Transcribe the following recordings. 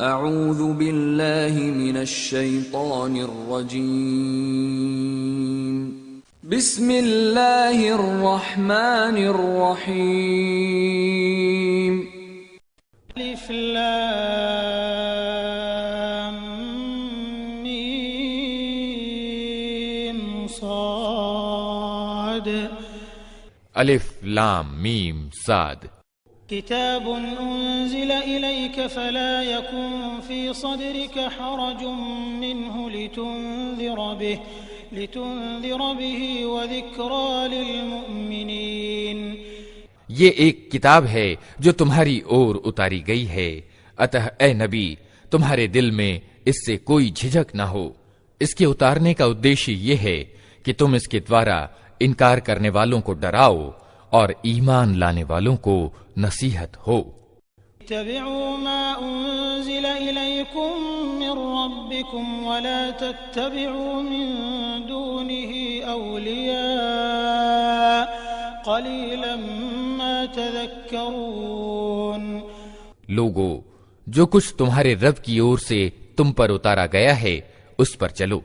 اعوذ باللہ من الشیطان الرجیم بسم اللہ الرحمن الرحیم الف لام میم صاد الف لام میم صاد كتاب أنزل إليك فلا يكن في صدرك حرج منه لتنذر به وذكرى للمؤمنين. یہ ایک کتاب ہے جو تمہاری اور اتاری گئی ہے، اتہ اے نبی تمہارے دل میں اس سے کوئی جھجک نہ ہو. اس کے اتارنے کا ادیشیہ یہ ہے کہ تم اس کے دوارا انکار کرنے والوں کو ڈراؤ اور ایمان لانے والوں کو نصیحت ہو. اتبعوا ما انزل الیکم من ربکم ولا تتبعوا من دونه اولیاء قلیلا ما تذکرون. لوگو، جو کچھ تمہارے رب کی اور سے تم پر اتارا گیا ہے اس پر چلو،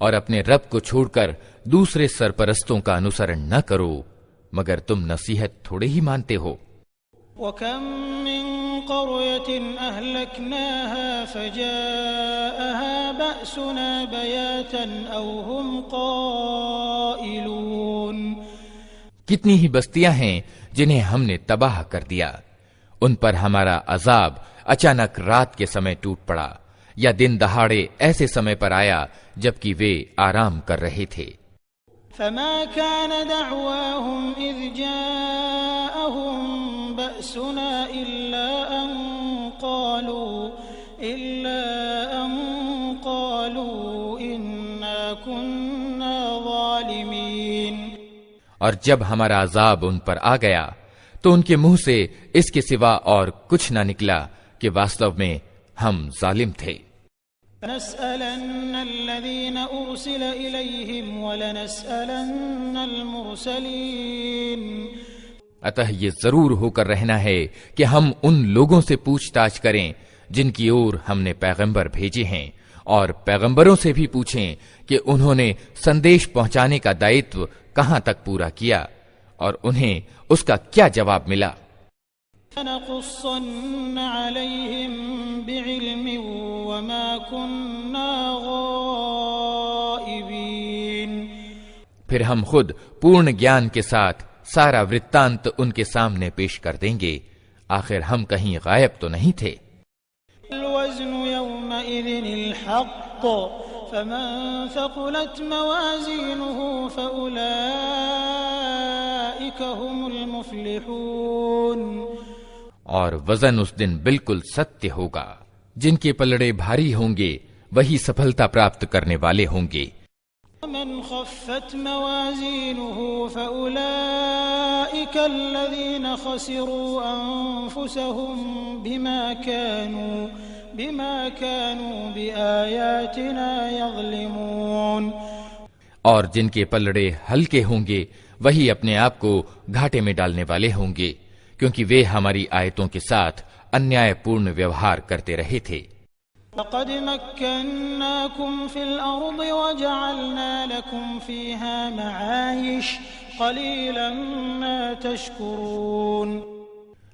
اور اپنے رب کو چھوڑ کر دوسرے سرپرستوں کا انوسرن نہ کرو، مگر تم نصیحت تھوڑے ہی مانتے ہو. وَكَم مِّن قَرْيَةٍ أَهْلَكْنَاهَا فَجَاءَهَا بَأْسُنَا بَيَاتًا أَوْ هُمْ قَائِلُونَ. کتنی ہی بستیاں ہیں جنہیں ہم نے تباہ کر دیا، ان پر ہمارا عذاب اچانک رات کے سمے ٹوٹ پڑا یا دن دہاڑے ایسے سمے پر آیا جبکہ وہ آرام کر رہے تھے. فما كان دعواهم إذ جاءهم بأسنا إلا أن قالوا إنا كنا ظالمين. اور جب ہمارا عذاب ان پر آ گیا تو ان کے منہ سے اس کے سوا اور کچھ نہ نکلا کہ واستو میں ہم ظالم تھے. فَنَسْأَلَنَّ الَّذِينَ أُرْسِلَ إِلَيْهِمْ وَلَنَسْأَلَنَّ الْمُرْسَلِينَ. اتہ یہ ضرور ہو کر رہنا ہے کہ ہم ان لوگوں سے پوچھ تاچھ کریں جن کی اور ہم نے پیغمبر بھیجے ہیں، اور پیغمبروں سے بھی پوچھیں کہ انہوں نے سندیش پہنچانے کا دائتو کہاں تک پورا کیا اور انہیں اس کا کیا جواب ملا. لَنَقُصَّنَّ عَلَيْهِمْ بِعِلْمٍ وَمَا كُنَّا غَائِبِينَ. پھر ہم خود پورن گیان کے ساتھ سارا ورتانت ان کے سامنے پیش کر دیں گے، آخر ہم کہیں غائب تو نہیں تھے. الوزن يومئذ الحق فمن ثقلت موازينه فأولئك هم المفلحون. اور وزن اس دن بالکل ستیہ ہوگا، جن کے پلڑے بھاری ہوں گے وہی سفلتا پراپت کرنے والے ہوں گے. من خفت موازينه فأولئك الذين خسروا أنفسهم بما كانوا بآياتنا يظلمون. اور جن کے پلڑے ہلکے ہوں گے وہی اپنے آپ کو گھاٹے میں ڈالنے والے ہوں گے، کیونکہ وہ ہماری آیتوں کے ساتھ انیائے پورن ویوہار کرتے رہے تھے. لقد مكناكم في الأرض وجعلنا لكم فيها معايش قليلا ما تشكرون.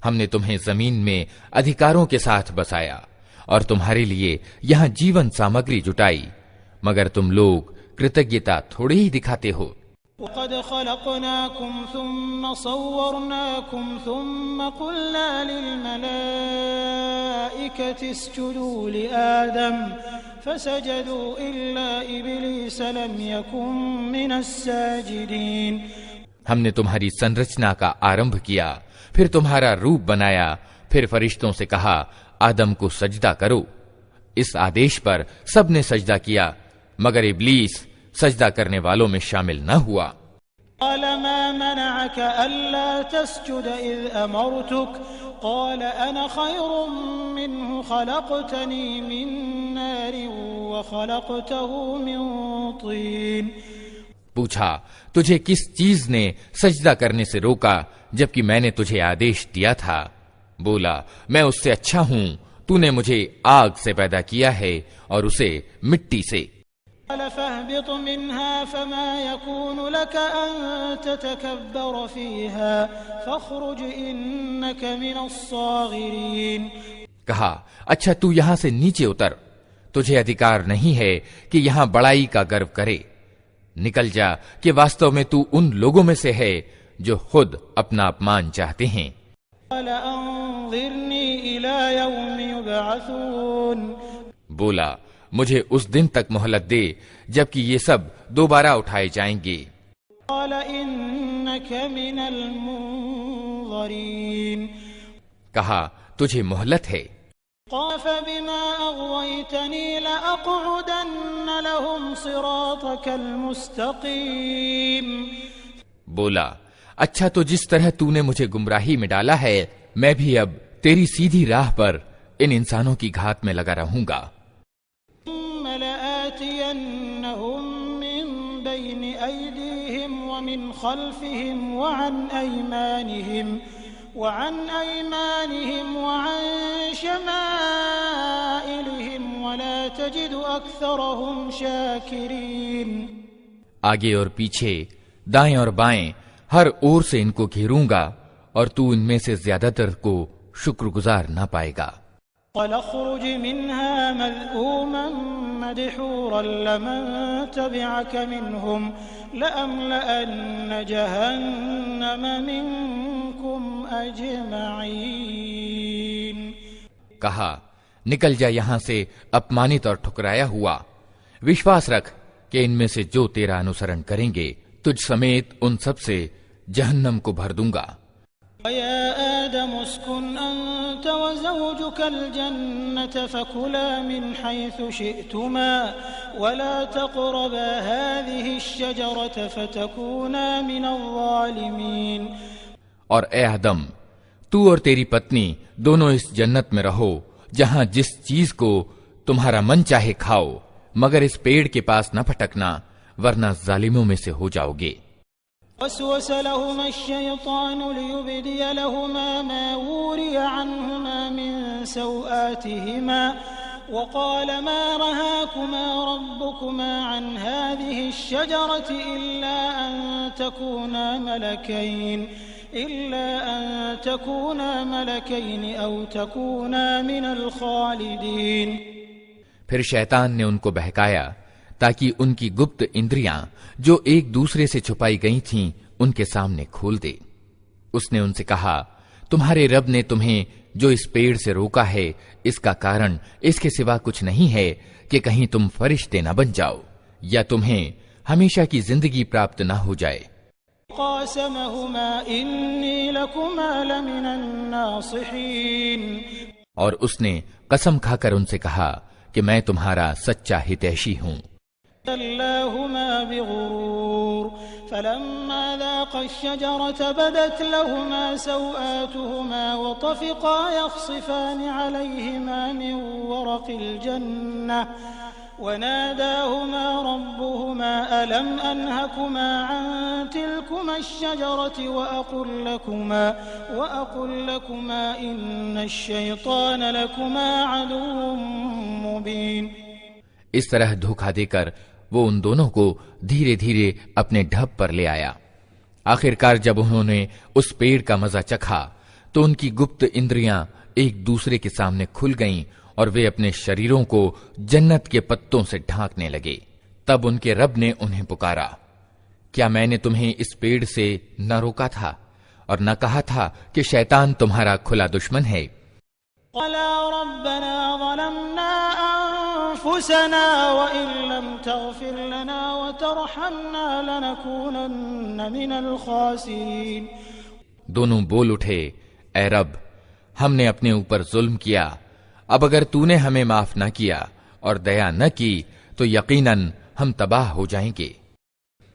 ہم نے تمہیں زمین میں ادھیکاروں کے ساتھ بسایا اور تمہارے لیے یہاں جیون سامگری جٹائی، مگر تم لوگ کرتجتا تھوڑی ہی دکھاتے ہو. وقد خلقناكم ثم صورناكم ثم قلنا للملائكة اسجدوا لآدم فسجدوا إلا إبليس لم يكن من الساجدين. ہم نے تمہاری سنرچنا کا آرمبھ کیا، پھر تمہارا روپ بنایا، پھر فرشتوں سے کہا آدم کو سجدہ کرو. اس آدیش پر سب نے سجدہ کیا مگر ابلیس سجدہ کرنے والوں میں شامل نہ ہوا. قال ما منعك ألا تسجد إذ أمرتك قال أنا خير منه خلقتني من نار وخلقته من طين. پوچھا تجھے کس چیز نے سجدہ کرنے سے روکا جبکہ میں نے تجھے آدیش دیا تھا؟ بولا میں اس سے اچھا ہوں، تو نے مجھے آگ سے پیدا کیا ہے اور اسے مٹی سے۔ فاهبط منها فما يكون لك أن تتكبر فيها فاخرج إنك من الصاغرين۔ کہا اچھا تو یہاں سے نیچے اتر، تجھے ادھیکار نہیں ہے کہ یہاں بڑائی کا گرو کرے، نکل جا کہ واستو میں تو ان لوگوں میں سے ہے جو خود اپنا اپمان چاہتے ہیں۔ قال أنظرني إلى يوم يبعثون۔ بولا مجھے اس دن تک مہلت دے جبکہ یہ سب دوبارہ اٹھائے جائیں گے۔ قال إنك من المنظرين۔ کہا تجھے مہلت ہے۔ قال فبما أغويتني لأقعدن لهم صراطك المستقيم۔ بولا اچھا تو جس طرح تو نے مجھے گمراہی میں ڈالا ہے میں بھی اب تیری سیدھی راہ پر ان انسانوں کی گھات میں لگا رہوں گا۔ ثم لآتينهم من بين أيديهم ومن خلفهم وعن أيمانهم وعن شمائلهم ولا تجد أكثرهم شاكرين۔ آگے اور پیچھے، دائیں اور بائیں، ہر اور سے ان کو گھیروں گا اور تو ان میں سے زیادہ تر کو شکر گزار نہ پائے گا۔ قال اخرج منها مذءوما مدحورا لمن تبعك منهم لأملأن جهنم منكم أجمعين۔ کہا نکل جا یہاں سے اپمانت اور ٹھکرایا ہوا، وشواس رکھ کہ ان میں سے جو تیرا انوسرن کریں گے تجھ سمیت ان سب سے جہنم کو بھر دوں گا۔ وَيَا آدَمُ اسْكُنْ أَنْتَ وَزَوْجُكَ الْجَنَّةَ فَكُلَا مِنْ حَيْثُ شِئْتُمَا وَلَا تَقْرَبَا هَذِهِ الشَّجَرَةَ فَتَكُونَا مِنَ الظَّالِمِينَ۔ اور اے آدم تو اور تیری پتنی دونوں اس جنت میں رہو جہاں جس چیز کو تمہارا من چاہے کھاؤ، مگر اس پیڑ کے پاس نہ پھٹکنا ورنہ ظالموں میں سے ہو جاؤ گے۔ وسوس لهما الشيطان ليبدي لهما ما وري عنهما من سوآتهما وقال ما رهاكما ربكما عن هذه الشجرة إلا أن تكونا ملكين أو تكونا من الخالدين۔ پھر شیطان نے ان کو بہکایا تاکہ ان کی گپت اندریاں جو ایک دوسرے سے چھپائی گئی تھیں ان کے سامنے کھول دے۔ اس نے ان سے کہا تمہارے رب نے تمہیں جو اس پیڑ سے روکا ہے اس کا کارن اس کے سوا کچھ نہیں ہے کہ کہیں تم فرشتے نہ بن جاؤ یا تمہیں ہمیشہ کی زندگی پراپت نہ ہو جائے۔ قاسمهما إني لكما لمن الناصحين۔ اور اس نے قسم کھا کر ان سے کہا کہ میں تمہارا سچا ہتیشی ہوں۔ دلاهما بغرور فلما ذاقا الشجرة بدت لهما سوآتهما وطفقا يخصفان عليهما من ورق الجنة وناداهما ربهما ألم أنهكما عن تلكما الشجرة وأقل لكما إن الشيطان لكما عدو مبين۔ اس طرح دھوکہ دے کر وہ ان دونوں کو دھیرے دھیرے اپنے ڈھب پر لے آیا۔ آخر کار جب انہوں نے اس پیڑ کا مزہ چکھا تو ان کی گپت اندریاں ایک دوسرے کے سامنے کھل گئیں اور وہ اپنے شریروں کو جنت کے پتوں سے ڈھانکنے لگے۔ تب ان کے رب نے انہیں پکارا کیا میں نے تمہیں اس پیڑ سے نہ روکا تھا اور نہ کہا تھا کہ شیطان تمہارا کھلا دشمن ہے؟ قَالَا رَبَّنَا ظَلَمْنَا أَنفُسَنَا وَإِن لَّمْ تَغْفِرْ لَنَا وَتَرْحَمْنَا لَنَكُونَنَّ مِنَ الْخَاسِرِينَ۔ دونوں بول اٹھے اے رب ہم نے اپنے اوپر ظلم کیا، اب اگر تو نے ہمیں معاف نہ کیا اور دیا نہ کی تو یقیناً ہم تباہ ہو جائیں گے۔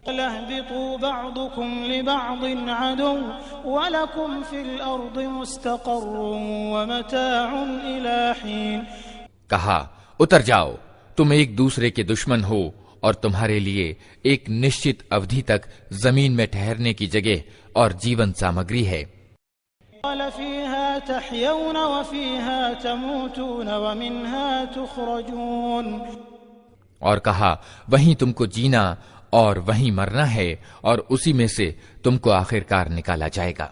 اهْبِطُوا بَعْضُكُمْ لِبَعْضٍ عَدُوٌّ وَلَكُمْ فِي الْأَرْضِ مُسْتَقَرٌّ وَمَتَاعٌ إِلَىٰ حِينٍ۔ کہا اتر جاؤ، تم ایک دوسرے کے دشمن ہو اور تمہارے لیے ایک نشچت اودھی تک زمین میں ٹھہرنے کی جگہ اور جیون سامگری ہے۔ قَالَ فِيهَا تحيون وفيها تموتون ومنها تخرجون. اور کہا وہیں تم کو جینا اور وہیں مرنا ہے اور اسی میں سے تم کو آخر کار نکالا جائے گا.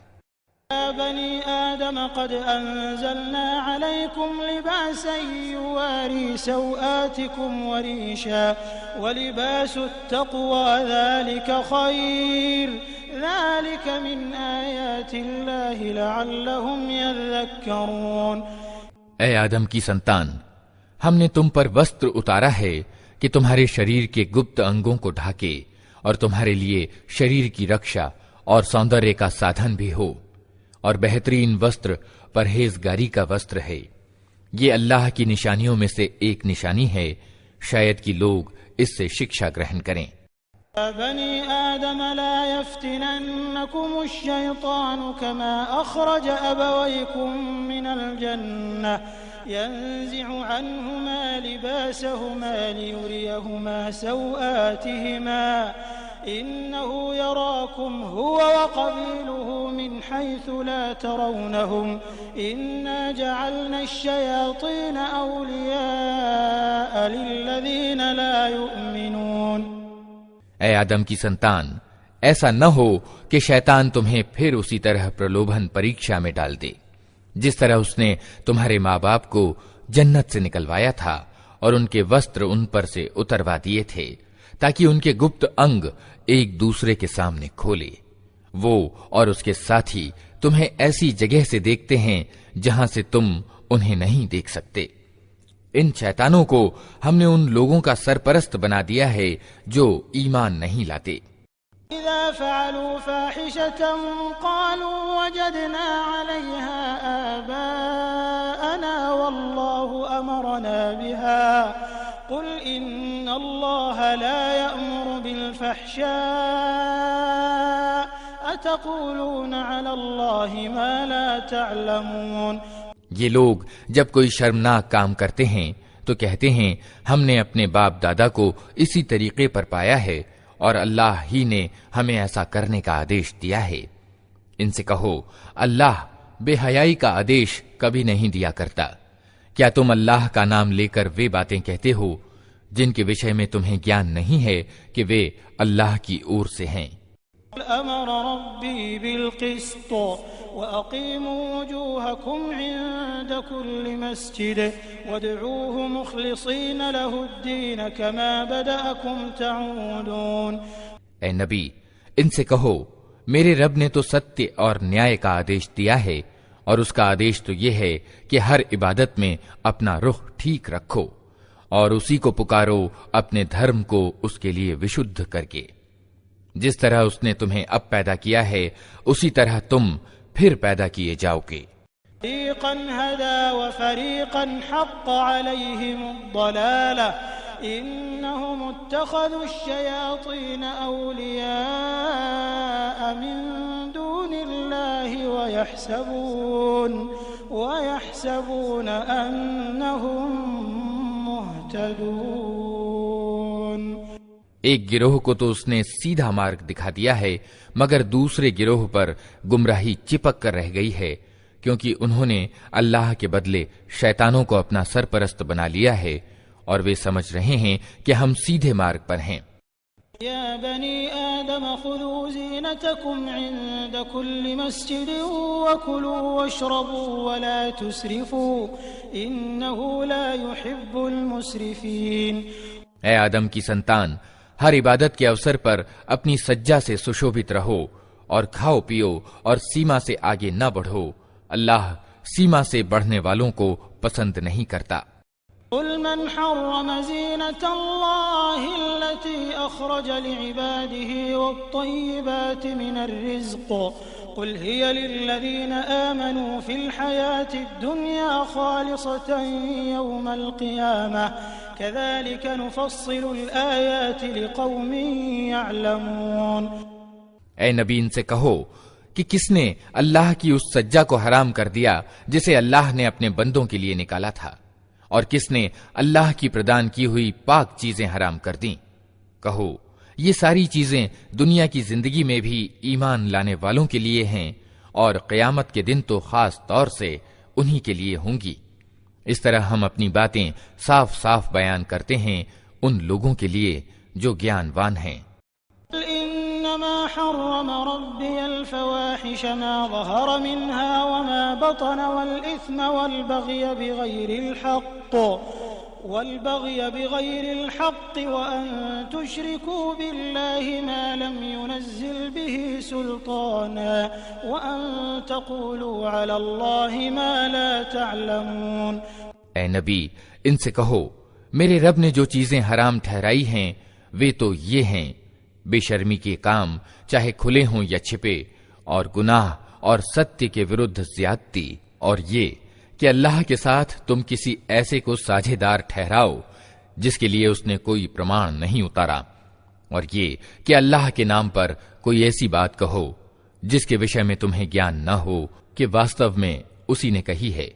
يا بني آدم قد أنزلنا عليكم لباسا يواري سوآتكم وريشا ولباس التقوى ذلك خير ذلك من آيات الله لعلهم يذكرون. اے آدم کی سنتان، ہم نے تم پر وستر اتارا ہے کہ تمہارے شریر کے گپت انگوں کو ڈھاکے اور تمہارے لیے شریر کی رکشا اور سوندرے کا سادھن بھی ہو، اور بہترین وستر پرہیزگاری کا وستر ہے. یہ اللہ کی نشانیوں میں سے ایک نشانی ہے، شاید کہ لوگ اس سے شکشا گرہن کریں. يا بني آدم لا يفتننكم الشيطان كما أخرج أبويكم من الجنة ينزع عنهما لباسهما ليريهما سوآتهما إنه يراكم هو وقبيله من حيث لا ترونهم إنا جعلنا الشياطين أولياء للذين لا يؤمنون. اے آدم کی سنتان، ایسا نہ ہو کہ شیطان تمہیں پھر اسی طرح پرلوبھن پریکشا میں ڈال دے جس طرح اس نے تمہارے ماں باپ کو جنت سے نکلوایا تھا اور ان کے وستر ان پر سے اتروا دیے تھے تاکہ ان کے گپت انگ ایک دوسرے کے سامنے کھولے. وہ اور اس کے ساتھی تمہیں ایسی جگہ سے دیکھتے ہیں جہاں سے تم انہیں نہیں دیکھ سکتے. ان شیطانوں کو ہم نے ان لوگوں کا سرپرست بنا دیا ہے جو ایمان نہیں لاتے. إذا فعلوا فاحشة قالوا وجدنا عليها آباءنا والله أمرنا بها قل إن الله لا يأمر بالفحشاء أتقولون على الله ما لا تعلمون. یہ لوگ جب کوئی شرمناک کام کرتے ہیں تو کہتے ہیں ہم نے اپنے باپ دادا کو اسی طریقے پر پایا ہے اور اللہ ہی نے ہمیں ایسا کرنے کا آدیش دیا ہے. ان سے کہو اللہ بے حیائی کا آدیش کبھی نہیں دیا کرتا. کیا تم اللہ کا نام لے کر وہ باتیں کہتے ہو جن کے وشے میں تمہیں گیان نہیں ہے کہ وہ اللہ کی اور سے ہیں. امر ربی بالقسط واقیموا وجوهکم عند كل مسجد وادعوه مخلصین له الدین كما بدأکم تعودون. اے نبی، ان سے کہو میرے رب نے تو ستیہ اور نیائے کا آدیش دیا ہے اور اس کا آدیش تو یہ ہے کہ ہر عبادت میں اپنا رخ ٹھیک رکھو اور اسی کو پکارو اپنے دھرم کو اس کے لیے وشدھ کر کے. جس طرح اس نے تمہیں اب پیدا کیا ہے اسی طرح تم پھر پیدا کیے جاؤ گے. فریقا هدى وفریقا حق علیہم الضلالہ انہم اتخذوا الشیاطین اولیاء من دون اللہ ویحسبون انہم مہتدون. ایک گروہ کو تو اس نے سیدھا مارگ دکھا دیا ہے مگر دوسرے گروہ پر گمراہی چپک کر رہ گئی ہے کیونکہ انہوں نے اللہ کے بدلے شیطانوں کو اپنا سرپرست بنا لیا ہے اور وہ سمجھ رہے ہیں کہ ہم سیدھے مارگ پر ہیں. یا بنی آدم خذوا زینتکم عند کل مسجد وکلوا واشربوا ولا تسرفوا انه لا يحب المسرفین. اے آدم کی سنتان، ہر عبادت کے اوسر پر اپنی سجا سے سشوبھت رہو اور کھاؤ پیو اور سیما سے آگے نہ بڑھو. اللہ سیما سے بڑھنے والوں کو پسند نہیں کرتا. قل من حرم زینة اللہ التي اخرج لعباده والطیبات من الرزق قل هي للذین آمنوا في الحياة الدنيا خالصة يوم القيامة كذلك نفصل الآيات لقوم يعلمون. اے نبی، ان سے کہو کہ کس نے اللہ کی اس سجا کو حرام کر دیا جسے اللہ نے اپنے بندوں کے لیے نکالا تھا، اور کس نے اللہ کی پردان کی ہوئی پاک چیزیں حرام کر دیں. کہو یہ ساری چیزیں دنیا کی زندگی میں بھی ایمان لانے والوں کے لیے ہیں اور قیامت کے دن تو خاص طور سے انہی کے لیے ہوں گی۔ اس طرح ہم اپنی باتیں صاف صاف بیان کرتے ہیں ان لوگوں کے لیے جو گیانوان ہیں۔ انما حرم ربي الفواحش ما ظهر منها وما بطن والإثم والبغي بغير الحق وأن تشركوا بالله ما لم ينزل به سلطانا وأن تقولوا على الله ما لا تعلمون۔ اے نبی، ان سے کہو میرے رب نے جو چیزیں حرام ٹھہرائی ہیں وہ تو یہ ہیں، بے شرمی کے کام چاہے کھلے ہوں یا چھپے، اور گناہ اور ستیہ کے ورودھ زیادتی، اور یہ کہ اللہ کے ساتھ تم کسی ایسے کو ساجھے دار ٹھہراؤ جس کے لیے اس نے کوئی پرمان نہیں اتارا، اور یہ کہ اللہ کے نام پر کوئی ایسی بات کہو جس کے وشے میں تمہیں گیان نہ ہو کہ واستو میں اسی نے کہی ہے۔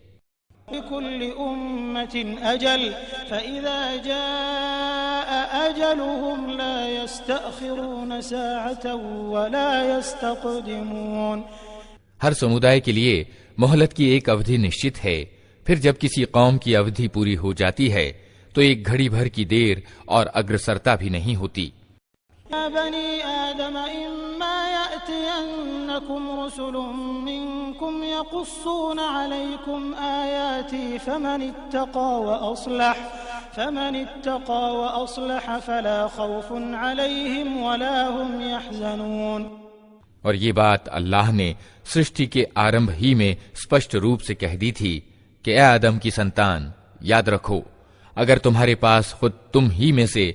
لكل أمة أجل فإذا جاء أجلهم لا يستأخرون ساعة ولا يستقدمون۔ ہر سمودائے کے لیے مہلت کی ایک اودھی نشچت ہے، پھر جب کسی قوم کی اودھی پوری ہو جاتی ہے تو ایک گھڑی بھر کی دیر اور اگرسرتا بھی نہیں ہوتی۔ يا بني آدم إما يأتينكم رسل منكم يقصون عليكم آياتي فمن اتقى وأصلح فلا خوف عليهم ولا هم يحزنون۔ اور یہ بات اللہ نے سرشٹی کے آرمبھ ہی میں اسپشٹ روپ سے کہہ دی تھی کہ اے آدم کی سنتان، یاد رکھو اگر تمہارے پاس خود تم ہی میں سے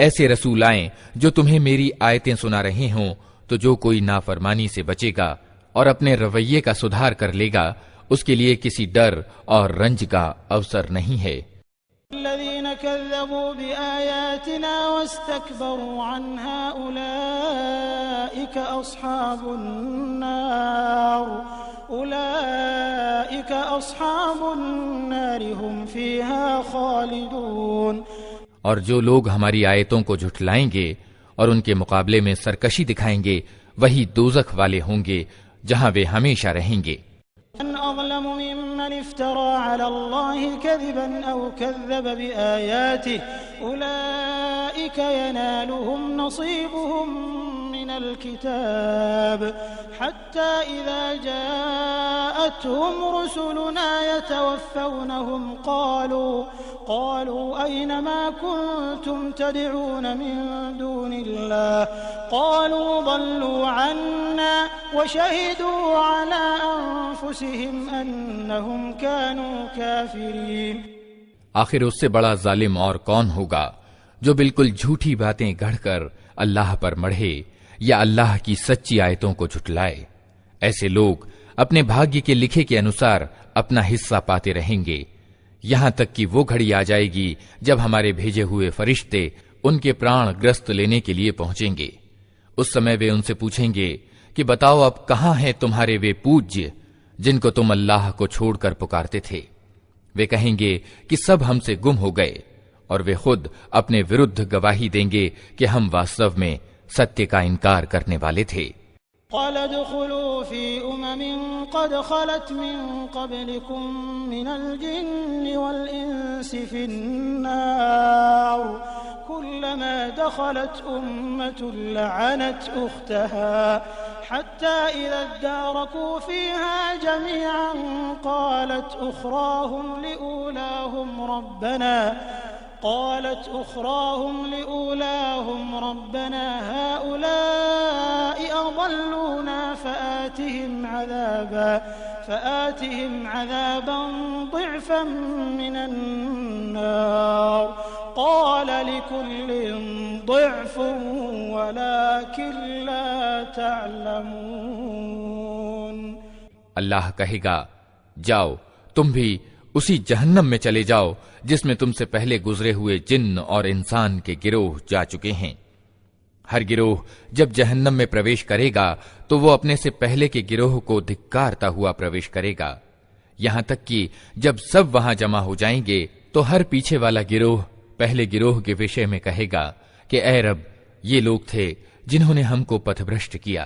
ایسے رسول آئیں جو تمہیں میری آیتیں سنا رہے ہوں تو جو کوئی نافرمانی سے بچے گا اور اپنے رویے کا سدھار کر لے گا اس کے لیے کسی ڈر اور رنج کا اوسر نہیں ہے۔ الذين كذبوا بآياتنا واستكبروا عنها أولئك أصحاب النار هم فيها خالدون۔ اور جو لوگ ہماری آیتوں کو جھٹلائیں گے اور ان کے مقابلے میں سرکشی دکھائیں گے وہی دوزخ والے ہوں گے جہاں وہ ہمیشہ رہیں گے۔ من أظلم ممن افترى على الله كذبا أو كذب بآياته أولئك ينالهم نصيبهم من الكتاب حتى إذا جاءتهم رسلنا يتوفونهم قالوا أين ما كنتم تدعون من دون الله قالوا ضلوا عنا وشهدوا على أنفسهم أنهم كانوا كافرين۔ آخر اس سے بڑا ظالم اور کون ہوگا جو بالکل جھوٹی باتیں گڑھ کر اللہ پر مڑھے یا اللہ کی سچی آیتوں کو جھٹلائے۔ ایسے لوگ اپنے بھاگیہ کے لکھے کے انوسار اپنا حصہ پاتے رہیں گے یہاں تک کہ وہ گھڑی آ جائے گی جب ہمارے بھیجے ہوئے فرشتے ان کے پران گرست لینے کے لیے پہنچیں گے۔ اس سمے وہ ان سے پوچھیں گے کہ بتاؤ اب کہاں ہیں تمہارے وہ پوجیہ جن کو تم اللہ کو چھوڑ کر پکارتے تھے؟ وہ کہیں گے کہ سب ہم سے گم ہو گئے، اور وہ خود اپنے ورودھ گواہی دیں گے کہ ہم واستو میں ستیہ کا انکار کرنے والے تھے۔ قال ادخلوا في قد خلت من قبلكم من الجن والإنس في النار كلما دخلت أمة لعنت أختها حتى إذا اداركوا فيها جميعا قالت أخراهم لأولاهم ربنا هؤلاء أضلونا فآتهم عذابا ضعفا من النار قال لكل ضعف ولكن لا تعلمون۔ اللہ کہے گا جاؤ تم بھی اسی جہنم میں چلے جاؤ جس میں تم سے پہلے گزرے ہوئے جن اور انسان کے گروہ جا چکے ہیں۔ ہر گروہ جب جہنم میں پرویش کرے گا تو وہ اپنے سے پہلے کے گروہ کو دھکارتا ہوا پرویش کرے گا، یہاں تک کہ جب سب وہاں جمع ہو جائیں گے تو ہر پیچھے والا گروہ پہلے گروہ کے وشے میں کہے گا کہ اے رب، یہ لوگ تھے جنہوں نے ہم کو پتھ بھرشٹ کیا،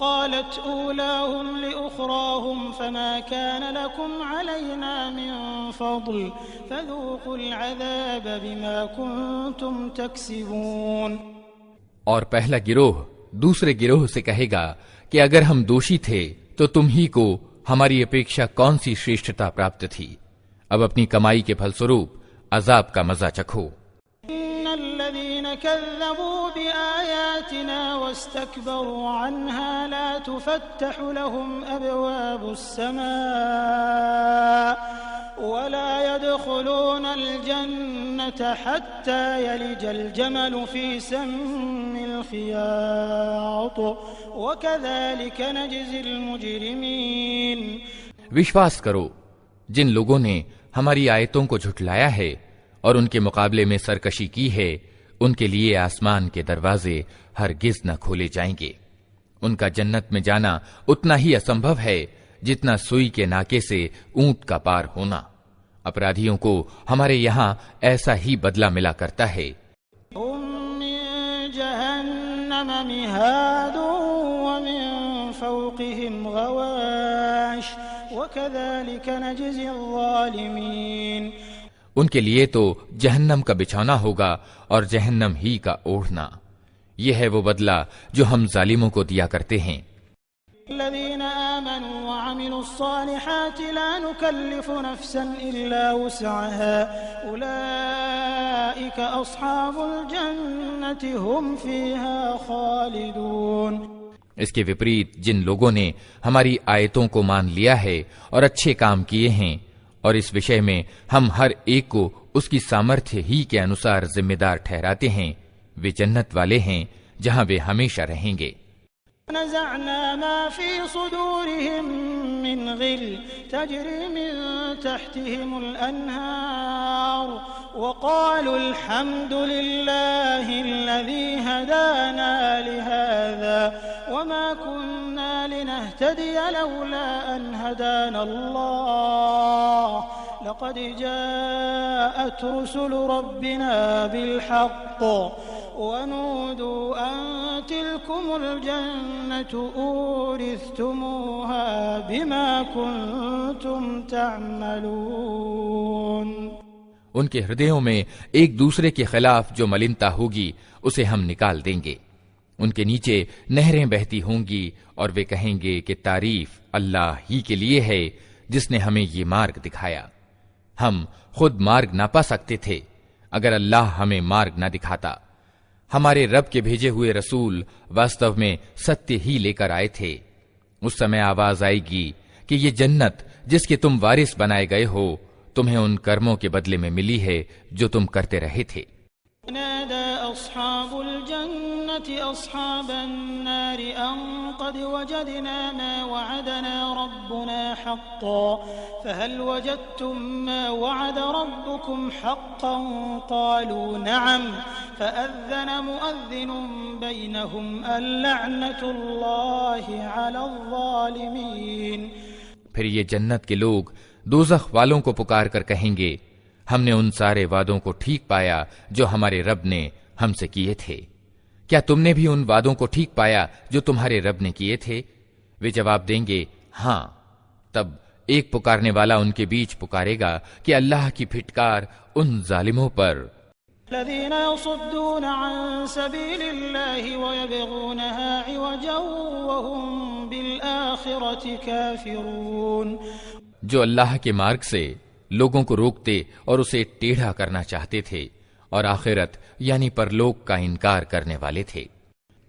قالت أولاهم لأخراهم فما كان لكم علينا من فضل فذوقوا العذاب بما كنتم تكسبون۔ اور پہلا گروہ دوسرے گروہ سے کہے گا کہ اگر ہم دوشی تھے تو تم ہی کو ہماری اپیکشا کون سی شریشٹتا پراپت تھی، اب اپنی کمائی کے پھل سوروپ عذاب کا مزہ چکھو۔ كذبوا بآياتنا واستكبروا عنها لا تفتح لهم أبواب السماء ولا يدخلون الجنة حتى يلج الجمل في سم الخياط وكذلك نجزي المجرمين۔ وشواس کرو، جن لوگوں نے ہماری آیتوں کو جھٹلایا ہے اور ان کے مقابلے میں سرکشی کی ہے، ان کے لیے آسمان کے دروازے ہرگز نہ کھولے جائیں گے۔ ان کا جنت میں جانا اتنا ہی اسمبھو ہے جتنا سوئی کے ناکے سے اونٹ کا پار ہونا۔ اپرادھیوں کو ہمارے یہاں ایسا ہی بدلہ ملا کرتا ہے۔ من جہنم مہاد ومن فوقهم غواش وكذلك نجزي الظالمین۔ ان کے لیے تو جہنم کا بچھونا ہوگا اور جہنم ہی کا اوڑھنا، یہ ہے وہ بدلہ جو ہم ظالموں کو دیا کرتے ہیں۔ الذين آمنوا وعملوا الصالحات لا نكلف نفسا إلا وسعها أولئك أصحاب الجنة هم فيها خالدون۔ اس کے وپریت جن لوگوں نے ہماری آیتوں کو مان لیا ہے اور اچھے کام کیے ہیں، اور اس وشے میں ہم ہر ایک کو اس کی سامرتھیہ ہی کے انوسار ذمہ دار ٹھہراتے ہیں، وہ جنت والے ہیں جہاں وہ ہمیشہ رہیں گے۔ نزعنا ما في صدورهم من غل تجري من تحتهم الأنهار وقالوا الحمد لله الذي هدانا لهذا وما كنا لنهتدي لولا أن هدانا الله لقد جاءت رسل ربنا بالحق ونودوا أن تلكم الجنة أورثتموها بما كنتم تعملون۔ ان کے ہردیوں میں ایک دوسرے کے خلاف جو ملنتا ہوگی اسے ہم نکال دیں گے۔ ان کے نیچے نہریں بہتی ہوں گی اور وہ کہیں گے کہ تعریف اللہ ہی کے لیے ہے جس نے ہمیں یہ مارگ دکھایا۔ ہم خود مارگ نہ پا سکتے تھے اگر اللہ ہمیں مارگ نہ دکھاتا۔ ہمارے رب کے بھیجے ہوئے رسول واستو میں ستیہ ہی لے کر آئے تھے۔ اس سمے آواز آئے گی کہ یہ جنت جس کے تم وارث بنائے گئے ہو تمہیں ان کرموں کے بدلے میں ملی ہے جو تم کرتے رہے تھے۔ نادى أصحاب الجنة أصحاب النار أن قد وجدنا ما وعدنا ربنا حقا فهل وجدتم ما وعد ربكم حقا قالوا نعم فأذن مؤذن بينهم اللعنة الله على الظالمين۔ پھر یہ جنت کے لوگ دوزخ والوں کو پکار کر کہیں گے، ہم نے ان سارے وعدوں کو ٹھیک پایا جو ہمارے رب نے ہم سے کیے تھے۔ کیا تم نے بھی ان وعدوں کو ٹھیک پایا جو تمہارے رب نے کیے تھے؟ وہ جواب دیں گے ہاں۔ تب ایک پکارنے والا ان کے بیچ پکارے گا کہ اللہ کی پھٹکار ان ظالموں پر۔ الذين يصدون عن سبيل الله ويبغونها عوجا وهم بالآخرة كافرون، جو اللہ کے مارگ سے لوگوں کو روکتے اور اسے ٹیڑھا کرنا چاہتے تھے اور آخرت یعنی پرلوک کا انکار کرنے والے تھے۔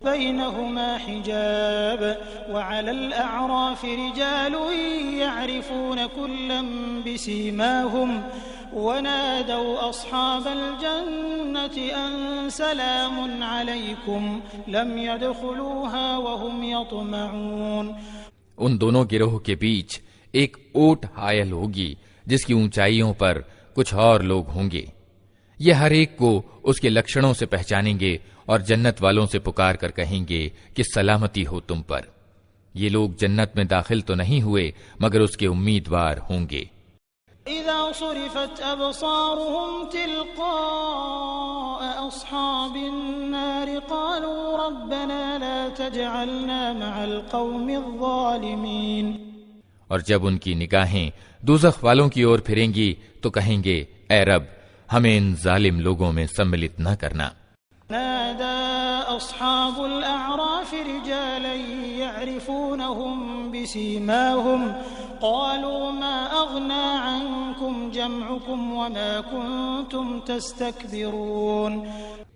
بينهما حجاب وعلى الأعراف رجال يعرفون كلا بسيماهم ونادوا أصحاب الجنة أن سلام عليكم لم يدخلوها وهم يطمعون۔ ان دونوں گروہ کے بیچ ایک اوٹ حائل ہوگی جس کی اونچائیوں پر کچھ اور لوگ ہوں گے، یہ ہر ایک کو اس کے لکشنوں سے پہچانیں گے اور جنت والوں سے پکار کر کہیں گے کہ سلامتی ہو تم پر۔ یہ لوگ جنت میں داخل تو نہیں ہوئے مگر اس کے امیدوار ہوں گے۔ إذا صرفت أبصارهم تلقاء أصحاب النار قالوا ربنا لا تجعلنا مع القوم الظالمين. اور جب ان کی نگاہیں دوزخ والوں کی اور پھریں گی تو کہیں گے اے رب ہمیں ان ظالم لوگوں میں سملت نہ کرنا. نادى أصحاب الأعراف رجالا يعرفونهم بسيماهم قالوا ما أغنى عنكم جمعكم وما كنتم تستكبرون.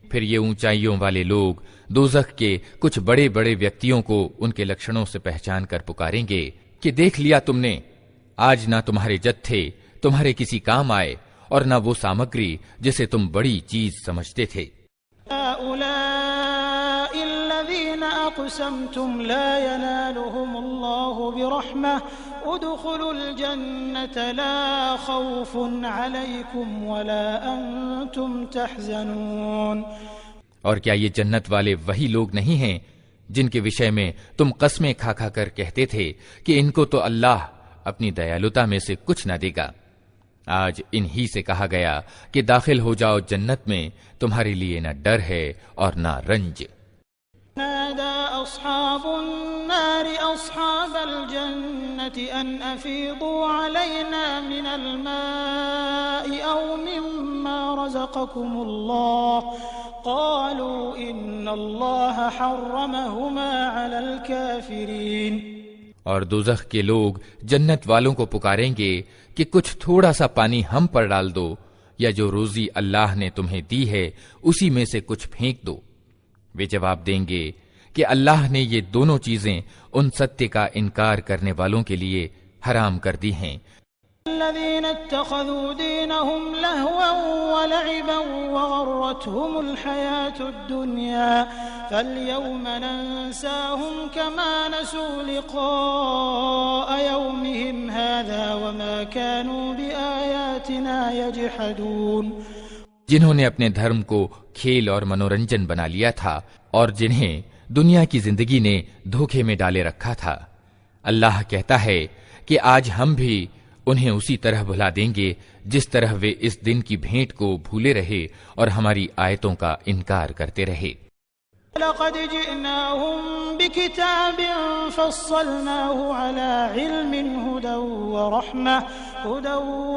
پھر یہ اونچائیوں والے لوگ دوزخ کے کچھ بڑے بڑے ویکتیوں کو ان کے لکشنوں سے پہچان کر پکاریں گے کہ دیکھ لیا تم نے، آج نہ تمہارے جتھے تمہارے کسی کام آئے اور نہ وہ سامگری جسے تم بڑی چیز سمجھتے تھے. هؤلاء الذين أقسمتم لا ينالهم الله برحمة ادخلوا الجنة لا خوف عليكم ولا أنتم تحزنون. اور کیا یہ جنت والے وہی لوگ نہیں ہیں جن کے وشے میں تم قسمیں کھا کھا کر کہتے تھے کہ ان کو تو اللہ اپنی دیالوتا میں سے کچھ نہ دے گا؟ آج انہی سے کہا گیا کہ داخل ہو جاؤ جنت میں، تمہارے لیے نہ ڈر ہے اور نہ رنج. نادى أصحاب النار أصحاب الجنة أن أفيضوا علينا من الماء أو مما رزقكم الله قالوا إن الله حرمهما على الكافرين. اور دوزخ کے لوگ جنت والوں کو پکاریں گے کہ کچھ تھوڑا سا پانی ہم پر ڈال دو، یا جو روزی اللہ نے تمہیں دی ہے اسی میں سے کچھ پھینک دو. وہ جواب دیں گے کہ اللہ نے یہ دونوں چیزیں ان ستیہ کا انکار کرنے والوں کے لیے حرام کر دی ہیں. الذين اتخذوا دينهم لهوا ولعبا وغرتهم الحياة الدنيا فاليوم ننساهم كما نسوا لقاء يومهم هذا وما كانوا بآياتنا يجحدون. جنہوں نے اپنے دھرم کو کھیل اور منورنجن بنا لیا تھا اور جنہیں دنیا کی زندگی نے دھوکے میں ڈالے رکھا تھا، اللہ کہتا ہے کہ آج ہم بھی انہیں اسی طرح بھلا دیں گے جس طرح وہ اس دن کی بھیٹ کو بھولے رہے اور ہماری آیتوں کا انکار کرتے رہے. لقد جئناهم بكتاب فصلناه على علم هدى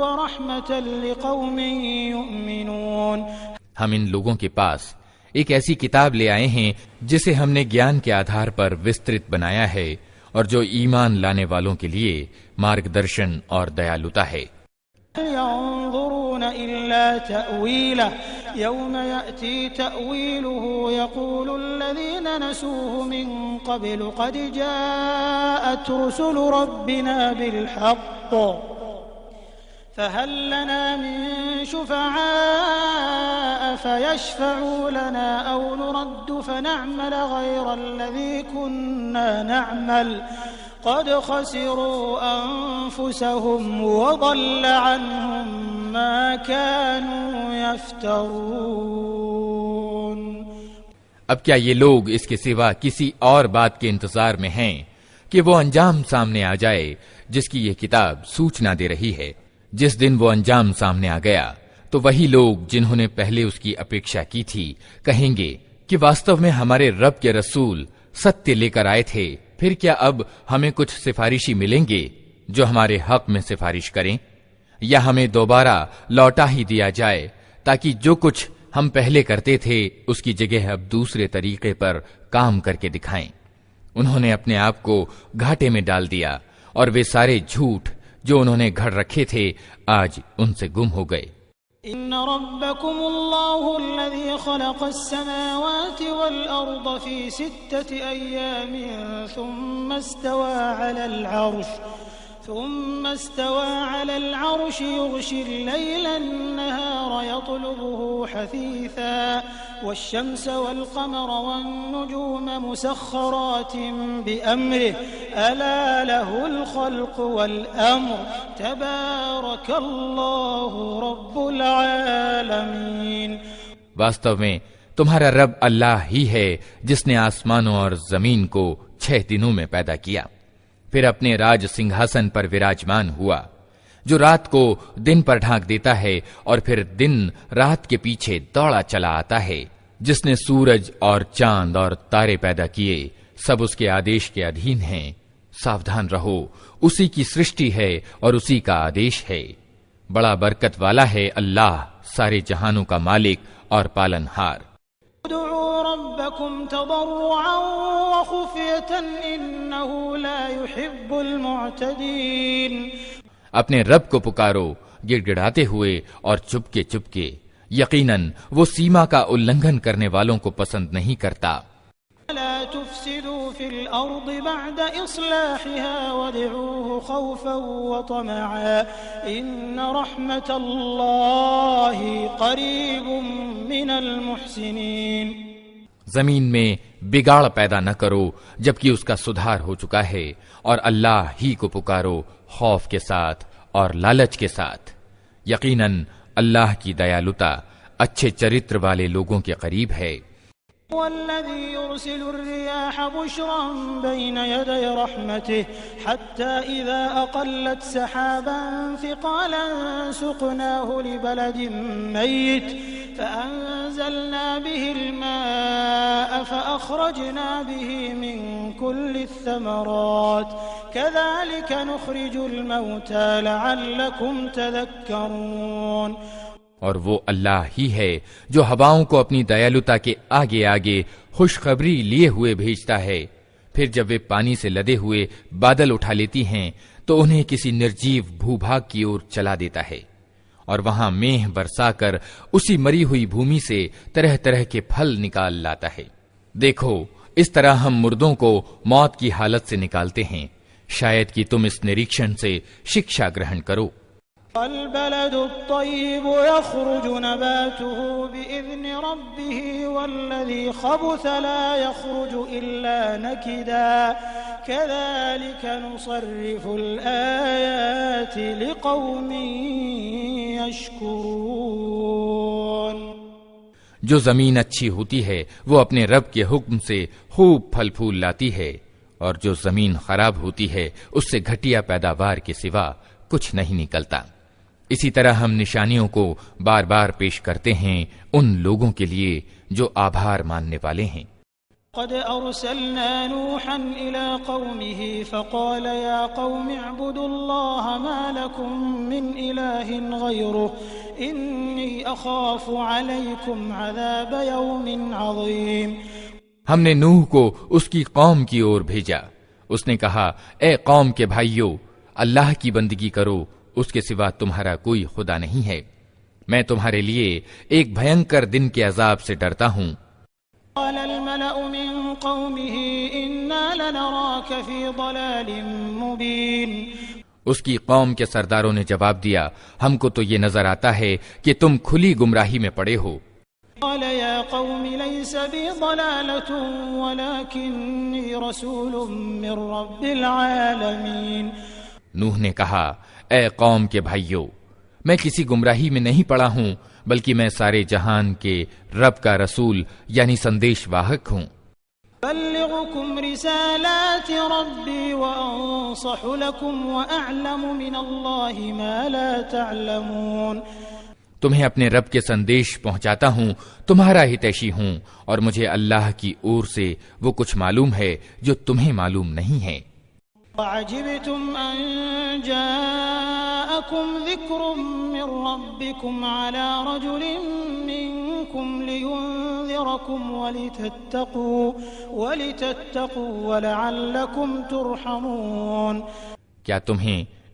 ورحمة لقوم يؤمنون. ہم ان لوگوں کے پاس ایک ایسی کتاب لے آئے ہیں جسے ہم نے گیان کے آدھار پر وسترت بنایا ہے اور جو ایمان لانے والوں کے لیے مارگ درشن اور دیالوتا ہے. ينظرون إلا تأويله يوم يأتي تأويله يقول الذين نسوه من قبل قد جاءت رسل ربنا بالحق فهل لنا من شفعاء فيشفعوا لنا أو نرد فنعمل غير الذي كنا نعمل قد خسروا أنفسهم وضل عنهم ما كانوا يفترون. اب کیا یہ لوگ اس کے سوا کسی اور بات کے انتظار میں ہیں کہ وہ انجام سامنے آ جائے جس کی یہ کتاب سوچنا دے رہی ہے؟ جس دن وہ انجام سامنے آ گیا تو وہی لوگ جنہوں نے پہلے اس کی اپیکشا کی تھی کہیں گے کہ واستو میں ہمارے رب کے رسول ستیہ لے کر آئے تھے، پھر کیا اب ہمیں کچھ سفارشی ملیں گے جو ہمارے حق میں سفارش کریں، یا ہمیں دوبارہ لوٹا ہی دیا جائے تاکہ جو کچھ ہم پہلے کرتے تھے اس کی جگہ اب دوسرے طریقے پر کام کر کے دکھائیں. انہوں نے اپنے آپ کو گھاٹے میں ڈال دیا اور وہ سارے جھوٹ جو انہوں نے گھڑ رکھے تھے آج ان سے گم ہو گئے. إن ربكم الله الذي خلق السماوات والأرض في 6 أيام ثم استوى على العرش يغشي الليل النهار يطلبه حثيثا والشمس والقمر والنجوم مسخرات بأمره ألا له الخلق والأمر تبارك الله رب العالمين. واستو میں تمہارا رب اللہ ہی ہے جس نے آسمانوں اور زمین کو 6 دنوں میں پیدا کیا، پھر اپنے راج سنگھاسن پر وراجمان ہوا. جو رات کو دن پر ڈھانک دیتا ہے اور پھر دن رات کے پیچھے دوڑا چلا آتا ہے، جس نے سورج اور چاند اور تارے پیدا کیے، سب اس کے آدیش کے ادھین ہیں۔ ساودھان رہو، اسی کی سرشٹی ہے اور اسی کا آدیش ہے۔ بڑا برکت والا ہے اللہ، سارے جہانوں کا مالک اور پالن ہار۔ ادعوا ربكم تضرعا وخفية إنه لا يحب المعتدين۔ اپنے رب کو پکارو گڑ گڑاتے ہوئے اور چپکے چپکے، یقیناً وہ سیما کا النگھن کرنے والوں کو پسند نہیں کرتا۔ لا تفسدوا في الأرض بعد إصلاحها وادعوه خوفا وطمعا إن رحمة الله قريب من المحسنين۔ زمین میں بگاڑ پیدا نہ کرو جبکہ اس کا سدھار ہو چکا ہے، اور اللہ ہی کو پکارو خوف کے ساتھ اور لالچ کے ساتھ۔ یقیناً اللہ کی دیالوتا اچھے چرتر والے لوگوں کے قریب ہے۔ والذي يرسل الرياح بشرا بين يدي رحمته حتى إذا أقلت سحابا ثقالا سقناه لبلد ميت فأنزلنا به الماء فأخرجنا به من كل الثمرات كذلك نخرج الموتى لعلكم تذكرون۔ اور وہ اللہ ہی ہے جو ہواؤں کو اپنی دیالوتا کے آگے آگے خوشخبری لیے ہوئے بھیجتا ہے، پھر جب وہ پانی سے لدے ہوئے بادل اٹھا لیتی ہیں تو انہیں کسی نرجیو بھوبھاگ کی اور چلا دیتا ہے، اور وہاں میہ برسا کر اسی مری ہوئی بھومی سے طرح طرح کے پھل نکال لاتا ہے۔ دیکھو اس طرح ہم مردوں کو موت کی حالت سے نکالتے ہیں، شاید کہ تم اس نریکشن سے شکشا گرہن کرو۔ والبلد الطيب يخرج نباته بإذن ربه والذي خبث لا يخرج إلا نكدا كذلك نصرف الآيات لقوم يشكرون۔ جو زمین اچھی ہوتی ہے وہ اپنے رب کے حکم سے خوب پھل پھول لاتی ہے، اور جو زمین خراب ہوتی ہے اس سے گھٹیا پیداوار کے سوا کچھ نہیں نکلتا۔ اسی طرح ہم نشانیوں کو بار بار پیش کرتے ہیں ان لوگوں کے لیے جو آبھار ماننے والے ہیں۔ قد ارسلنا نوحا الى قومه فقال يا قوم اعبدوا الله ما لكم من اله غيره اني اخاف عليكم عذاب يوم عظيم۔ ہم نے نوح کو اس کی قوم کی اور بھیجا، اس نے کہا اے قوم کے بھائیو، اللہ کی بندگی کرو، اس کے سوا تمہارا کوئی خدا نہیں ہے، میں تمہارے لیے ایک بھینکر دن کے عذاب سے ڈرتا ہوں۔ قال الملأ من قومه إنا لنراك في ضلال مبين۔ اس کی قوم کے سرداروں نے جواب دیا، ہم کو تو یہ نظر آتا ہے کہ تم کھلی گمراہی میں پڑے ہو۔ قال يا قوم ليس بي ضلالة ولكني رسول من رب العالمين۔ نوح نے کہا اے قوم کے بھائیو، میں کسی گمراہی میں نہیں پڑا ہوں، بلکہ میں سارے جہان کے رب کا رسول یعنی سندیش واہک ہوں۔ بلغكم رسالات ربي وأنصح لكم وأعلم من الله ما لا تعلمون۔ تمہیں اپنے رب کے سندیش پہنچاتا ہوں، تمہارا ہتیشی ہوں، اور مجھے اللہ کی اور سے وہ کچھ معلوم ہے جو تمہیں معلوم نہیں ہے۔ وعجبتم أن جاءكم ذكر من ربكم على رجل منكم لينذركم ولتتقوا ولعلكم ترحمون۔ کیا تمہیں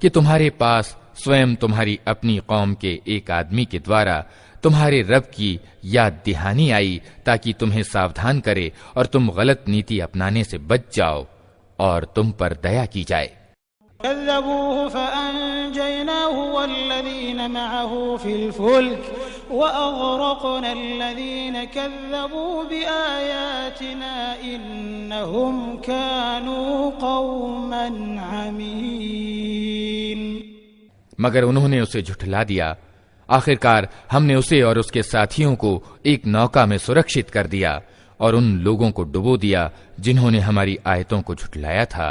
کہ تمہارے پاس سوئم تمہاری اپنی قوم کے ایک آدمی کے دوارا تمہارے رب کی یاد دہانی آئی تاکہ تمہیں ساودھان کرے اور تم غلط نیتی اپنانے سے بچ جاؤ اور تم پر دیا کی جائے۔ كذبوه فأنجيناه والذين معه في الفلك وأغرقنا الذين كذبوا بآياتنا إنهم كانوا قوما عمين۔ مگر انہوں نے اسے جھٹلا دیا، آخرکار ہم نے اسے اور اس کے ساتھیوں کو ایک نوکا میں سرکشت کر دیا اور ان لوگوں کو ڈبو دیا جنہوں نے ہماری آیتوں کو جھٹلایا تھا،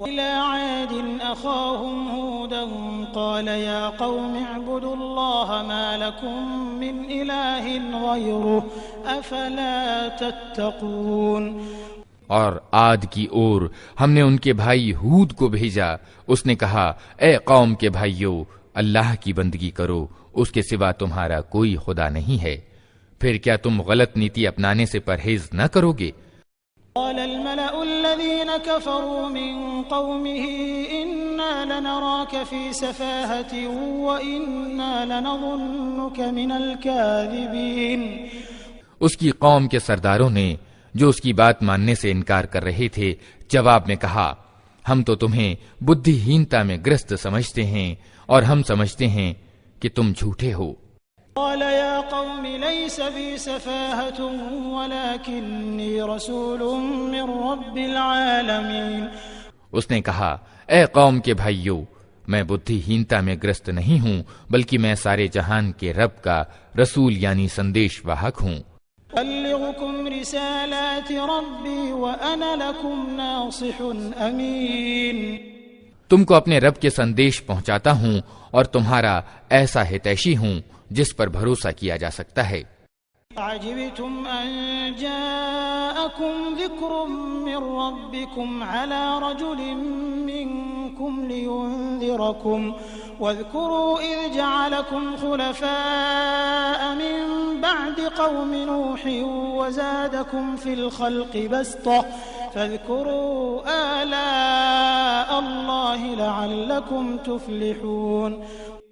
وإلى عاد أخاهم هودا قال يا قوم اعبدوا الله ما لكم من إله غيره أفلا تتقون۔ اور عاد کی اور ہم نے ان کے بھائی ہود کو بھیجا، اس نے کہا اے قوم کے بھائیو، اللہ کی بندگی کرو، اس کے سوا تمہارا کوئی خدا نہیں ہے، پھر کیا تم غلط نیتی اپنانے سے پرہیز نہ کرو گے؟ قال الملأ الذين كفروا من قومه إنا لنراك في سفاهة وإنا لنظنك من الكاذبين۔ اس کی قوم کے سرداروں نے جو اس کی بات ماننے سے انکار کر رہے تھے جواب میں کہا ہم تو تمہیں بدھی ہینتا میں گرست سمجھتے ہیں اور ہم سمجھتے ہیں کہ تم جھوٹے ہو۔ قال يا قوم ليس بي سفاهة ولكني رسول من رب العالمين۔ اس نے کہا اے قوم کے بھائیو، میں بدھی ہینتا میں گرست نہیں ہوں، بلکہ میں سارے جہان کے رب کا رسول یعنی سندیش واہک ہوں۔ أبلغكم رسالات ربي وأنا لكم ناصح أمين۔ تم کو اپنے رب کے سندیش پہنچاتا ہوں اور تمہارا ایسا ہتیشی ہوں جس پر بھروسہ کیا جا سکتا ہے۔ عجبتم أن جاءكم ذكر من ربكم على رجل منكم لينذركم واذكروا إذ جعلكم خلفاء من بعد قوم نوح وزادكم في الخلق بسطة فاذكروا آلاء الله لعلكم تفلحون۔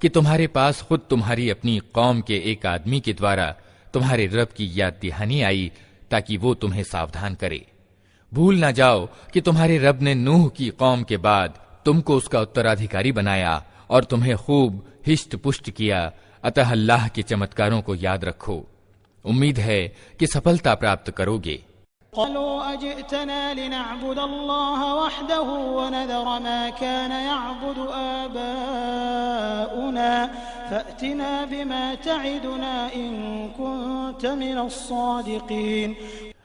کہ تمہارے پاس خود تمہاری اپنی قوم کے ایک آدمی کے دوارا تمہارے رب کی یاد دہانی آئی تاکہ وہ تمہیں ساودھان کرے؟ بھول نہ جاؤ کہ تمہارے رب نے نوح کی قوم کے بعد تم کو اس کا اترادھیکاری بنایا اور تمہیں خوب ہشت پشت کیا، اتہ اللہ کے چمتکاروں کو یاد رکھو، امید ہے کہ سفلتا پراپت کرو گے۔ قالوا أجئتنا لنعبد الله وحده ونذر ما كان يعبد آباؤنا فأتنا بما تعدنا إن كنت من الصادقين۔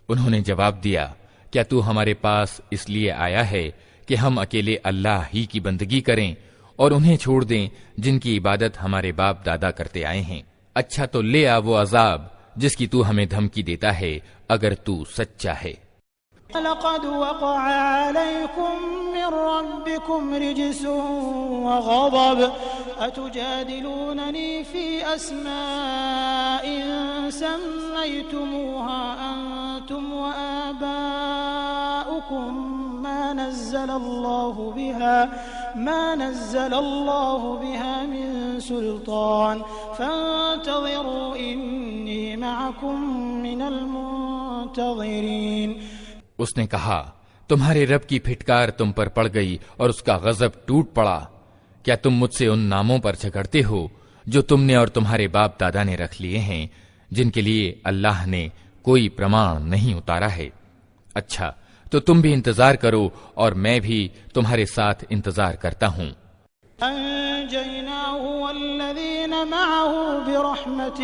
انہوں نے جواب دیا کیا تو ہمارے پاس اس لیے آیا ہے کہ ہم اکیلے اللہ ہی کی بندگی کریں اور انہیں چھوڑ دیں جن کی عبادت ہمارے باپ دادا کرتے آئے ہیں؟ اچھا تو لے آ وہ عذاب جس کی تو ہمیں دھمکی دیتا ہے اگر تو سچا ہے۔ لقد وقع عليكم من ربكم رجس وغضب أتجادلونني في أسماء سميتموها أنتم وآباؤكم ما نزل الله بها من سلطان فانتظروا إني معكم من المنتظرين۔ اس نے کہا تمہارے رب کی پھٹکار تم پر پڑ گئی اور اس کا غضب ٹوٹ پڑا، کیا تم مجھ سے ان ناموں پر جھگڑتے ہو جو تم نے اور تمہارے باپ دادا نے رکھ لیے ہیں جن کے لیے اللہ نے کوئی پرمان نہیں اتارا ہے؟ اچھا تو تم بھی انتظار کرو اور میں بھی تمہارے ساتھ انتظار کرتا ہوں۔ أنجيناه والذين معه برحمة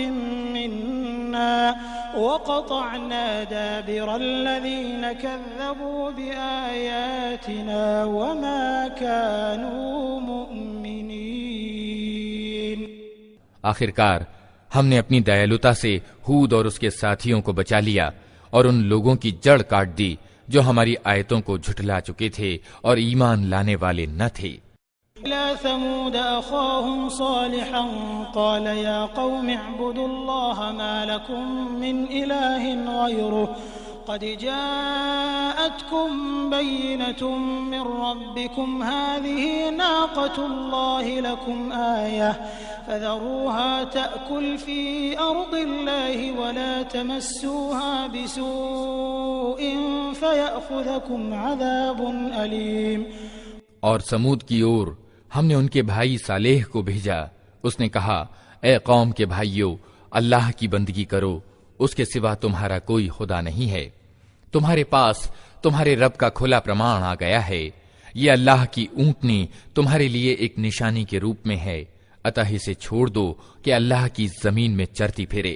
منا وقطعنا دابر الذين كذبوا بآياتنا وما كانوا مؤمنين۔ آخرکار ہم نے اپنی دیالوتا سے ہود اور اس کے ساتھیوں کو بچا لیا اور ان لوگوں کی جڑ کاٹ دی جو ہماری آیتوں کو جھٹلا چکے تھے اور ایمان لانے والے نہ تھے۔ إلى ثمود أخاهم صالحا قال يا قوم اعبدوا الله ما لكم من إله غيره قد جاءتكم بينة من ربكم هذه ناقة الله لكم آية فذروها تأكل في أرض الله ولا تمسوها بسوء فيأخذكم عذاب أليم۔ اور سمود کی اور ہم نے ان کے بھائی صالح کو بھیجا، اس نے کہا اے قوم کے بھائیو، اللہ کی بندگی کرو، اس کے سوا تمہارا کوئی خدا نہیں ہے۔ تمہارے پاس تمہارے رب کا کھلا پرمان آ گیا ہے، یہ اللہ کی اونٹنی تمہارے لیے ایک نشانی کے روپ میں ہے، اتہ اسے چھوڑ دو کہ اللہ کی زمین میں چرتی پھرے،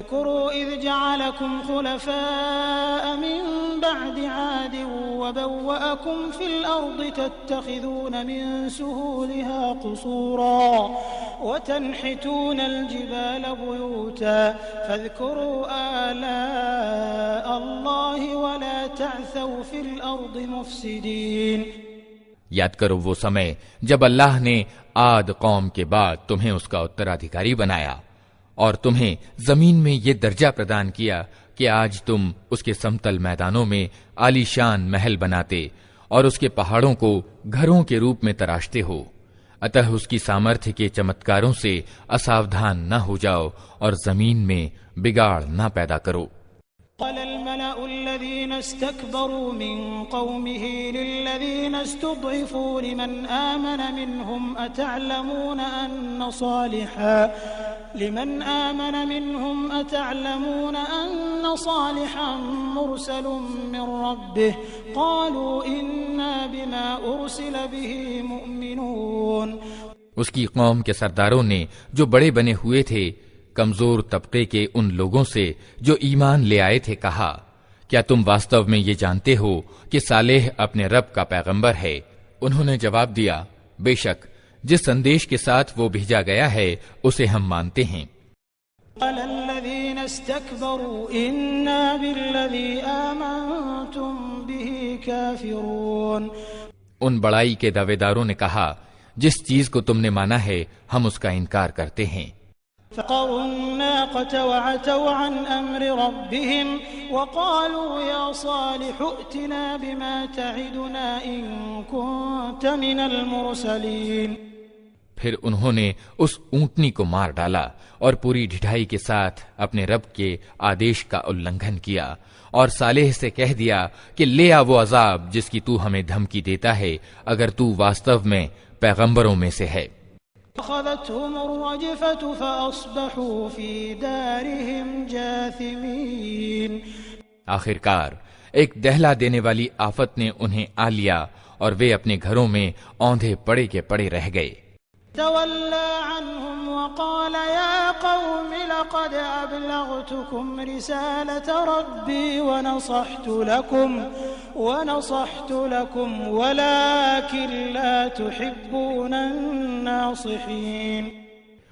اذكروا إذ جعلكم خلفاء من بعد عاد وبوأكم في الأرض تتخذون من سهولها قصورا وتنحتون الجبال بيوتا فاذكروا آلاء الله ولا تعثوا في الأرض مفسدين۔ یاد کرو وہ سمے جب اللہ نے عاد قوم کے بعد تمہیں اس کا اترادھیکاری بنایا اور تمہیں زمین میں یہ درجہ پردان کیا کہ آج تم اس کے سمتل میدانوں میں عالی شان محل بناتے اور اس کے پہاڑوں کو گھروں کے روپ میں تراشتے ہو، اتہ اس کی سامرتھ کے چمتکاروں سے اساودھان نہ ہو جاؤ اور زمین میں بگاڑ نہ پیدا کرو۔ قال الملأ الذين استكبروا من قومه للذين استضعفوا لمن آمن منهم أتعلمون أن صالحا مرسل من ربه قالوا إنا بما أرسل به مؤمنون۔ اس کی قوم کے سرداروں نے جو بڑے بنے ہوئے تھے کمزور طبقے کے ان لوگوں سے جو ایمان لے آئے تھے کہا، کیا تم واستو میں یہ جانتے ہو کہ صالح اپنے رب کا پیغمبر ہے؟ انہوں نے جواب دیا، بے شک جس سندیش کے ساتھ وہ بھیجا گیا ہے اسے ہم مانتے ہیں۔ قال الذين استكبروا إنا بالذي آمنتم به كافرون۔ ان بڑائی کے دعوے داروں نے کہا، جس چیز کو تم نے مانا ہے ہم اس کا انکار کرتے ہیں۔ فقروا الناقة وعتوا عن أمر ربهم وقالوا يا صالح ائتنا بما تعدنا إن كنت من المرسلين۔ پھر انہوں نے اس اونٹنی کو مار ڈالا اور پوری ڈھٹائی کے ساتھ اپنے رب کے آدیش کا النگھن کیا اور صالح سے کہہ دیا کہ لے آ وہ عذاب جس کی تو ہمیں دھمکی دیتا ہے اگر تو واستو میں پیغمبروں میں سے ہے۔ أخذتهم الرجفة فأصبحوا في دارهم جاثمين۔ آخر کار ایک دہلا دینے والی آفت نے انہیں آ لیا اور وہ اپنے گھروں میں اوندھے پڑے کے پڑے رہ گئے۔ تولى عنهم وقال يا قوم لقد أبلغتكم رسالة ربي ونصحت لكم ولكن لا تحبون الناصحين۔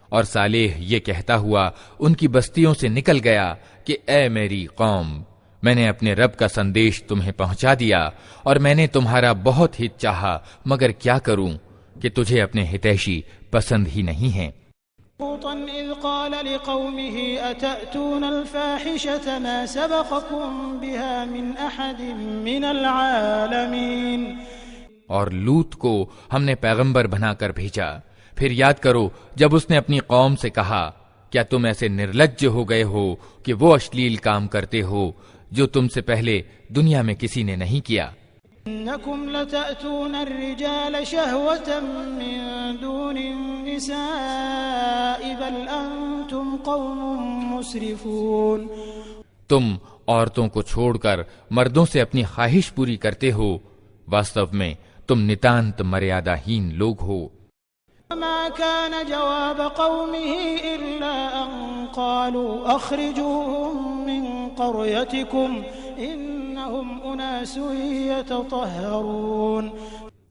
اور صالح یہ کہتا ہوا ان کی بستیوں سے نکل گیا کہ اے میری قوم، میں نے اپنے رب کا سندیش تمہیں پہنچا دیا اور میں نے تمہارا بہت ہت چاہا، مگر کیا کروں کہ تجھے اپنے ہتیشی پسند ہی نہیں ہیں۔ لوطا إذ قال لقومه أتأتون الفاحشة ما سبقكم بها من أحد من العالمين۔ اور لوط کو ہم نے پیغمبر بنا کر بھیجا، پھر یاد کرو جب اس نے اپنی قوم سے کہا، کیا تم ایسے نرلج ہو گئے ہو کہ وہ اشلیل کام کرتے ہو جو تم سے پہلے دنیا میں کسی نے نہیں کیا؟ إنكم لتأتون الرجال شهوة من دون النساء بل أنتم قوم مسرفون۔ تم عورتوں کو چھوڑ کر مردوں سے اپنی خواہش پوری کرتے ہو، واستو میں تم نتانت مریادہ ہین لوگ ہو۔ وما كان جواب قومه إلا أن قالوا أخرجوهم من قريتكم إنهم أناس يتطهرون۔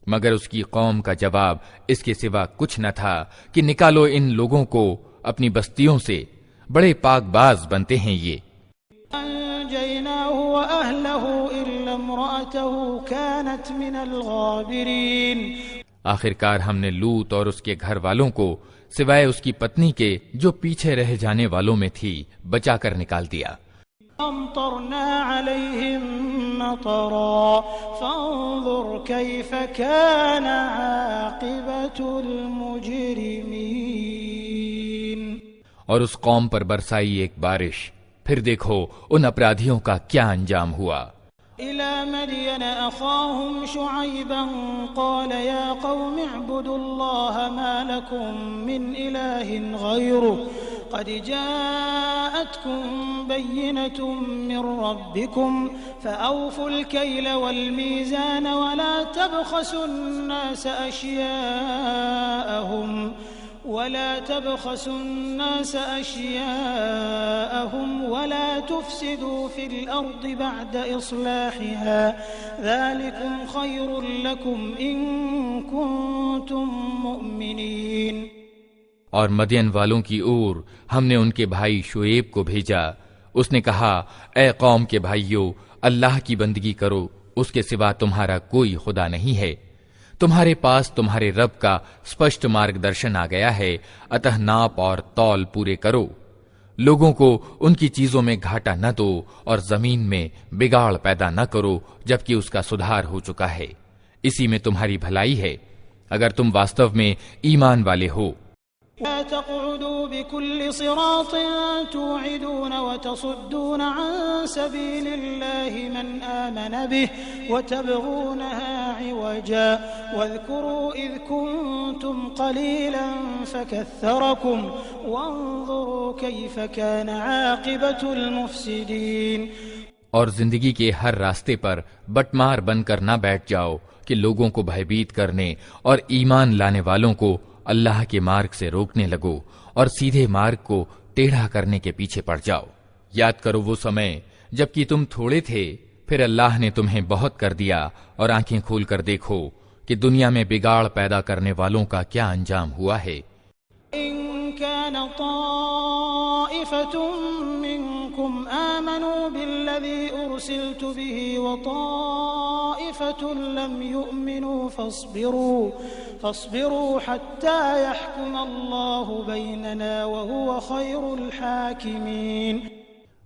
مگر اس کی قوم کا جواب اس کے سوا کچھ نہ تھا کہ نکالو ان لوگوں کو اپنی بستیوں سے، بڑے پاک باز بنتے ہیں یہ۔ أنجيناه وأهله إلا امرأته كانت من الغابرين۔ آخر کار ہم نے لوط اور اس کے گھر والوں کو سوائے اس کی پتنی کے جو پیچھے رہ جانے والوں میں تھی بچا کر نکال دیا۔ امطرنا عليهم مطرا فانظر كيف كان عاقبة المجرمين۔ اور اس قوم پر برسائی ایک بارش، پھر دیکھو ان اپرادھیوں کا کیا انجام ہوا۔ إلى مدين أخاهم شعيبا قال يا قوم اعبدوا الله ما لكم من إله غيره قد جاءتكم بينة من ربكم فأوفوا الكيل والميزان ولا تبخسوا الناس أشياءهم ولا تفسدوا في الأرض بعد إصلاحها ذلكم خير لكم إن كنتم مؤمنين۔ اور مدین والوں کی اور ہم نے ان کے بھائی شعیب کو بھیجا۔ اس نے کہا، اے قوم کے بھائیو، اللہ کی بندگی کرو، اس کے سوا تمہارا کوئی خدا نہیں ہے۔ تمہارے پاس تمہارے رب کا اسپشٹ مارگ درشن آ گیا ہے، اتہ ناپ اور تول پورے کرو۔ لوگوں کو ان کی چیزوں میں گھاٹا نہ دو اور زمین میں بگاڑ پیدا نہ کرو جبکہ اس کا سدھار ہو چکا ہے، اسی میں تمہاری بھلائی ہے اگر تم واستو میں ایمان والے ہو۔ لا تقعدوا بكل صراط توعدون وتصدون عن سبيل الله من آمن به وتبغونها عوجا واذكروا إذ كنتم قليلا فكثركم وانظروا كيف كان عاقبة المفسدين۔ اور زندگی کے ہر راستے پر بٹمار بن کر نہ بیٹھ جاؤ کہ لوگوں کو بھیبیت کرنے اور ایمان لانے والوں کو اللہ کے مارگ سے روکنے لگو اور سیدھے مارگ کو ٹیڑھا کرنے کے پیچھے پڑ جاؤ۔ یاد کرو وہ سمے جبکہ تم تھوڑے تھے، پھر اللہ نے تمہیں بہت کر دیا، اور آنکھیں کھول کر دیکھو کہ دنیا میں بگاڑ پیدا کرنے والوں کا کیا انجام ہوا ہے۔ إن كان طائفة منكم آمنوا بالذي أرسلت به وطائفة لم يؤمنوا فاصبروا حتى يحكم الله بيننا وهو خير الحاكمين۔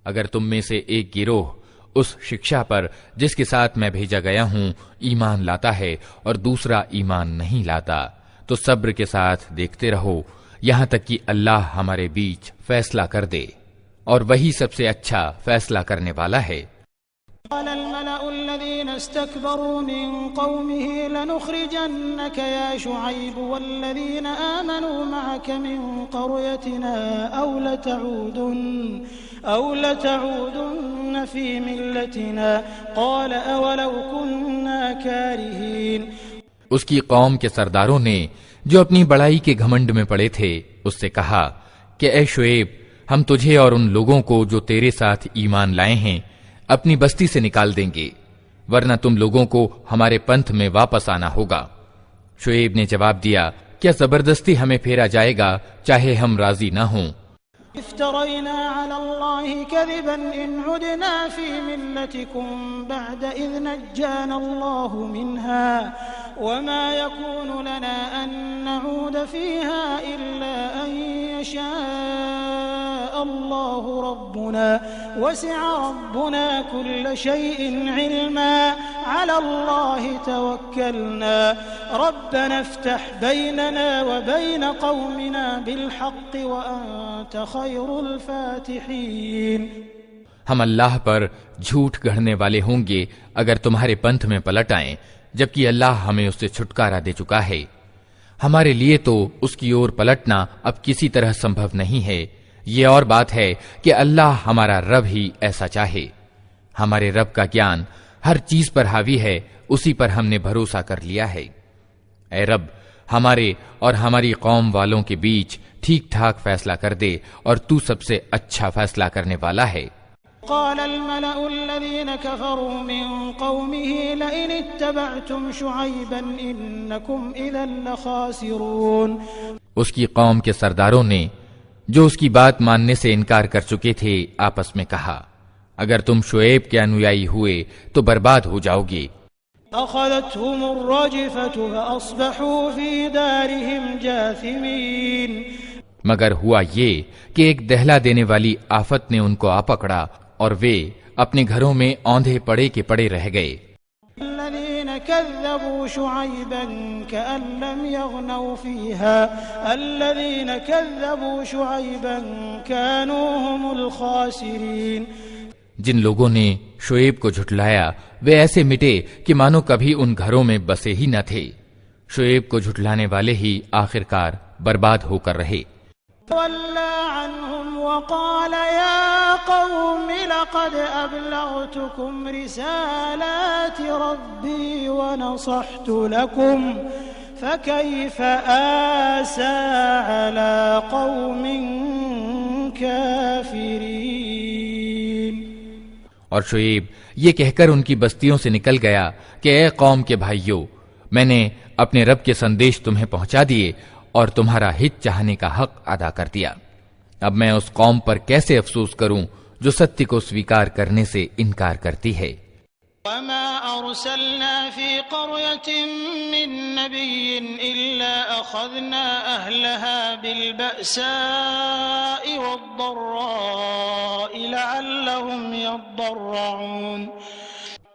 اگر تم میں سے ایک گروہ اس شکشا پر جس کے ساتھ میں بھیجا گیا ہوں ایمان لاتا ہے اور دوسرا ایمان نہیں لاتا تو صبر کے ساتھ دیکھتے رہو یہاں تک کہ اللہ ہمارے بیچ فیصلہ کر دے، اور وہی سب سے اچھا فیصلہ کرنے والا ہے۔ قال الملأ الذين استكبروا من قومه لنخرجنك يا شعيب والذين آمنوا معك من قريتنا أو لتعودن في ملتنا قال أولو كنا كارهين۔ اس کی قوم کے سرداروں نے جو اپنی بڑائی کے گھمنڈ میں پڑے تھے اس سے کہا کہ اے شعیب، ہم تجھے اور ان لوگوں کو جو تیرے ساتھ ایمان لائے ہیں اپنی بستی سے نکال دیں گے، ورنہ تم لوگوں کو ہمارے پنتھ میں واپس آنا ہوگا۔ شعیب نے جواب دیا، کیا زبردستی ہمیں پھیرا جائے گا چاہے ہم راضی نہ ہوں؟ افترينا على الله كذبا إن عدنا في ملتكم بعد إذ نجانا الله منها وما يكون لنا أن نعود فيها إلا أن يشاء الله ربنا وسع ربنا كل شيء علما على الله توكلنا ربنا افتح بيننا وبين قومنا بالحق وأنت خير الفاتحين۔ ہم اللہ پر جھوٹ گڑھنے والے ہوں گے اگر تمہارے پنتھ میں پلٹ آئیں جبکہ اللہ ہمیں اس سے چھٹکارا دے چکا ہے۔ ہمارے لیے تو اس کی اور پلٹنا اب کسی طرح سمبھو نہیں ہے، یہ اور بات ہے کہ اللہ ہمارا رب ہی ایسا چاہے۔ ہمارے رب کا گیان ہر چیز پر حاوی ہے، اسی پر ہم نے بھروسہ کر لیا ہے۔ اے رب، ہمارے اور ہماری قوم والوں کے بیچ ٹھیک ٹھاک فیصلہ کر دے، اور تو سب سے اچھا فیصلہ کرنے والا ہے۔ قال الملأ الذين كفروا من قومه لئن اتبعتم شعيبا إنكم إذا لخاسرون۔ اس کی قوم کے سرداروں نے جو اس کی بات ماننے سے انکار کر چکے تھے آپس میں کہا، اگر تم شعیب کے انویائی ہوئے تو برباد ہو جاؤ گے۔ أخذتهم الرجفة فأصبحوا في دارهم جاثمين۔ مگر ہوا یہ کہ ایک دہلا دینے والی آفت نے ان کو آ پکڑا اور وہ اپنے گھروں میں اوندھے پڑے کے پڑے رہ گئے۔ الذين كذبوا شعيبا كأن لم يغنوا فيها الذين كذبوا شعيبا كانوا هم الخاسرين۔ جن لوگوں نے شعیب کو جھٹلایا وہ ایسے مٹے کہ مانو کبھی ان گھروں میں بسے ہی نہ تھے۔ شعیب کو جھٹلانے والے ہی آخرکار برباد ہو کر رہے۔ تولى عنهم وقال يا قوم لقد أبلغتكم رسالات ربي ونصحت لكم فكيف آسى على قوم كافرين. اور شعیب یہ کہہ کر ان کی بستیوں سے نکل گیا کہ اے قوم کے بھائیو، میں نے اپنے رب کے سندیش تمہیں پہنچا دیے اور تمہارا ہت چاہنے کا حق ادا کر دیا. اب میں اس قوم پر کیسے افسوس کروں جو ستیہ کو سویکار کرنے سے انکار کرتی ہے. وما أرسلنا في قرية من نبي إلا أخذنا أهلها بالبأساء والضراء لعلهم يضرعون.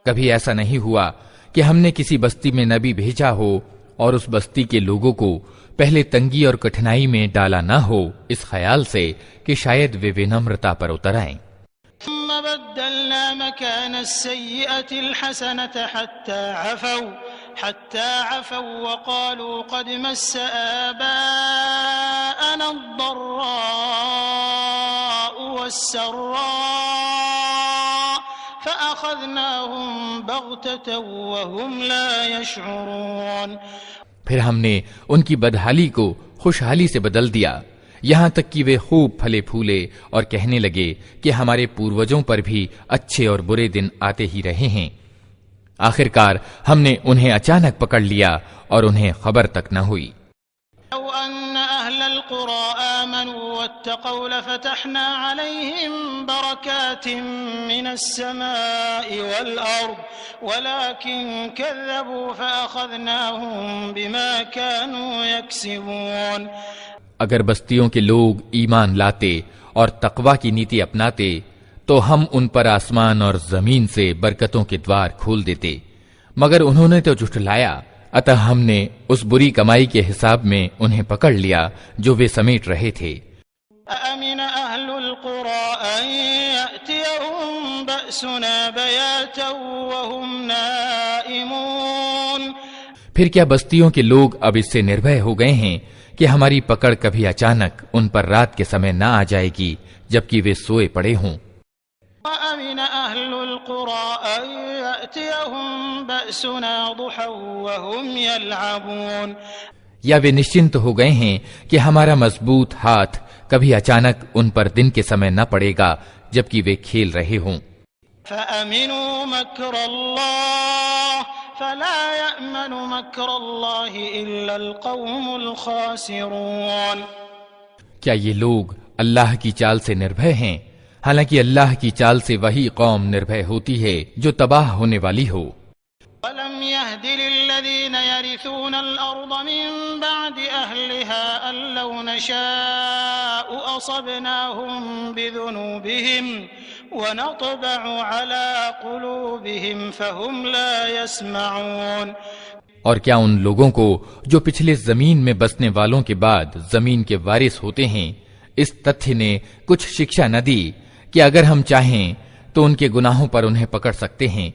کبھی ایسا نہیں ہوا کہ ہم نے کسی بستی میں نبی بھیجا ہو اور اس بستی کے لوگوں کو پہلے تنگی اور کٹھنائی میں ڈالا نہ ہو اس خیال سے کہ شاید وہ ونمرتا پر اتر آئیں. ثم بدلنا مكان السيئة الحسنة حتى عفوا وقالوا قد مس آباءنا الضراء والسراء فأخذناهم بغتة وهم لا يشعرون. پھر ہم نے ان کی بدحالی کو خوشحالی سے بدل دیا، یہاں تک کہ وہ خوب پھلے پھولے اور کہنے لگے کہ ہمارے پوروجوں پر بھی اچھے اور برے دن آتے ہی رہے ہیں. آخر کار ہم نے انہیں اچانک پکڑ لیا اور انہیں خبر تک نہ ہوئی. لو أن أهل القرى آمنوا واتقوا لفتحنا عليهم بركات من السماء والأرض ولكن كذبوا فأخذناهم بما كانوا يكسبون. اگر بستیوں کے لوگ ایمان لاتے اور تقوی کی نیتی اپناتے تو ہم ان پر آسمان اور زمین سے برکتوں کے دوار کھول دیتے، مگر انہوں نے تو جھٹلایا، اتہ ہم نے اس بری کمائی کے حساب میں انہیں پکڑ لیا جو وہ سمیٹ رہے تھے. أَأَمِنَ أَهْلُ الْقُرَىٰ أَن يَأْتِيَهُم بَأْسُنَا بَيَاتًا وَهُمْ نَائِمُونَ. پھر کیا بستیوں کے لوگ اب اس سے نربھے ہو گئے ہیں کہ ہماری پکڑ کبھی اچانک ان پر رات کے سمے نہ آ جائے گی جبکہ وہ سوئے پڑے ہوں. وَأَمِنَ أَهْلُ الْقُرَىٰ أَن يَأْتِيَهُم بَأْسُنَا ضُحًى وَهُمْ يَلْعَبُونَ. یا وہ نشچنت ہو گئے ہیں کہ ہمارا مضبوط ہاتھ کبھی اچانک ان پر دن کے سمے نہ پڑے گا جبکہ وہ کھیل رہے ہوں. فَأَمِنُوا مَكْرَ اللَّهِ فَلَا يَأْمَنُ مَكْرَ اللَّهِ إِلَّا الْقَوْمُ الْخَاسِرُونَ. کیا یہ لوگ اللہ کی چال سے نربھے ہیں؟ حالانکہ اللہ کی چال سے وہی قوم نربھے ہوتی ہے جو تباہ ہونے والی ہو. وَلَمْ يَهْدِ لِلَّذِينَ يَرِثُونَ الْأَرْضَ مِن بَعْدِ أَهْلِهَا أَن لَّوْ نَشَاءُ أَصَبْنَاهُم بِذُنُوبِهِمْ وَنَطْبَعُ عَلَىٰ قُلُوبِهِمْ فَهُمْ لَا يَسْمَعُونَ. اور کیا ان لوگوں کو جو پچھلے زمین میں بسنے والوں کے بعد زمین کے وارث ہوتے ہیں اس تتھیہ نے کچھ شکشا نہ دی کہ اگر ہم چاہیں تو ان کے گناہوں پر انہیں پکڑ سکتے ہیں،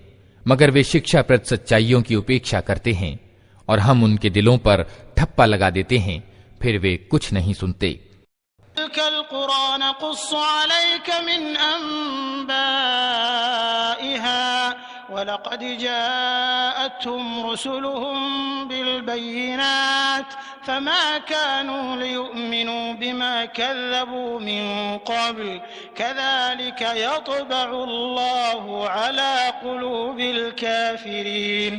مگر وہ شکشا پرد سچائیوں کی اپیکشا کرتے ہیں اور ہم ان کے دلوں پر ٹھپا لگا دیتے ہیں، پھر وہ کچھ نہیں سنتے. تِلْكَ الْقُرَىٰ نَقُصُّ عَلَيْكَ مِنْ أَنبَائِهَا وَلَقَدْ جَاءَتْهُمْ رُسُلُهُم بِالْبَيِّنَاتِ فَمَا كَانُوا لِيُؤْمِنُوا بِمَا كَذَّبُوا مِن قَبْلُ كَذَٰلِكَ يَطْبَعُ اللَّهُ عَلَىٰ قُلُوبِ الْكَافِرِينَ.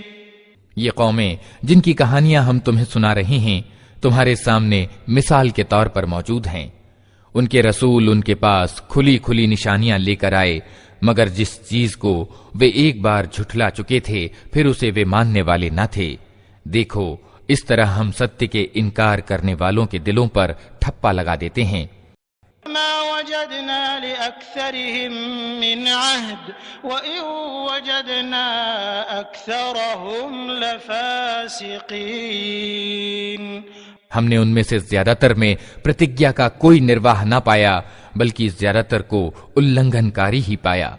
یہ قومیں جن کی کہانیاں ہم تمہیں سنا رہے ہیں تمہارے سامنے مثال کے طور پر موجود ہیں. ان کے رسول ان کے پاس کھلی کھلی نشانیاں لے کر آئے، مگر جس چیز کو وہ ایک بار جھٹلا چکے تھے پھر اسے وہ ماننے والے نہ تھے. دیکھو اس طرح ہم ستیہ کے انکار کرنے والوں کے دلوں پر ٹھپا لگا دیتے ہیں. مَا وَجَدْنَا لِأَكْثَرِهِم مِّنْ عَهْدٍ وَإِن وَجَدْنَا أَكْثَرَهُمْ لَفَاسِقِينَ. ہم نے ان میں سے زیادہ تر میں پرتجھیا کا کوئی نرواہ نہ پایا بلکہ زیادہ تر کو النگھن کاری ہی پایا.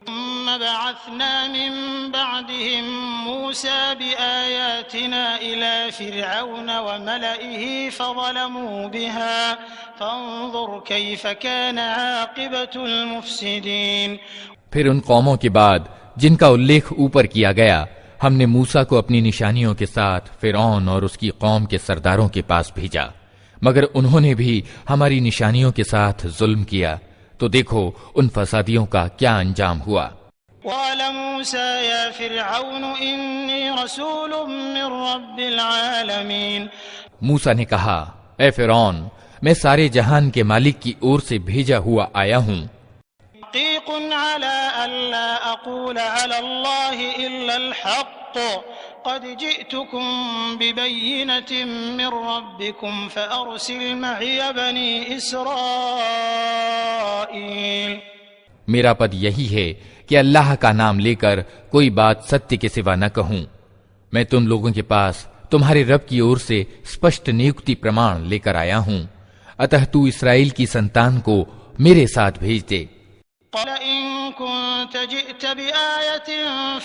ثم بعثنا من بعدهم موسى بآياتنا بآياتنا إلى فرعون وملئه فظلموا بها فانظر كيف كان عاقبة المفسدين۔ پھر ان قوموں کے بعد جن کا الیکھ اوپر کیا گیا ہم نے موسیٰ کو اپنی نشانیوں کے ساتھ فرعون اور اس کی قوم کے سرداروں کے پاس بھیجا، مگر انہوں نے بھی ہماری نشانیوں کے ساتھ ظلم کیا، تو دیکھو ان فسادیوں کا کیا انجام ہوا۔ قال موسى يا فرعون إني رسول من رب العالمين۔ موسیٰ نے کہا اے فرعون میں سارے جہان کے مالک کی اور سے بھیجا ہوا آیا ہوں، حقيق على ألا أقول على الله إلا الحق قد جئتكم ببينة من ربكم فأرسل معي بني إسرائيل۔ میرا پد یہی ہے کہ اللہ کا نام لے کر کوئی بات ستیہ کے سوا نہ کہوں، میں تم لوگوں کے پاس تمہارے رب کی اور سے اسپشٹ نیوکتی پرمان لے کر آیا ہوں، اتہ تو اسرائیل کی سنتان کو میرے ساتھ بھیج دے۔ قال إن كنت جئت بآية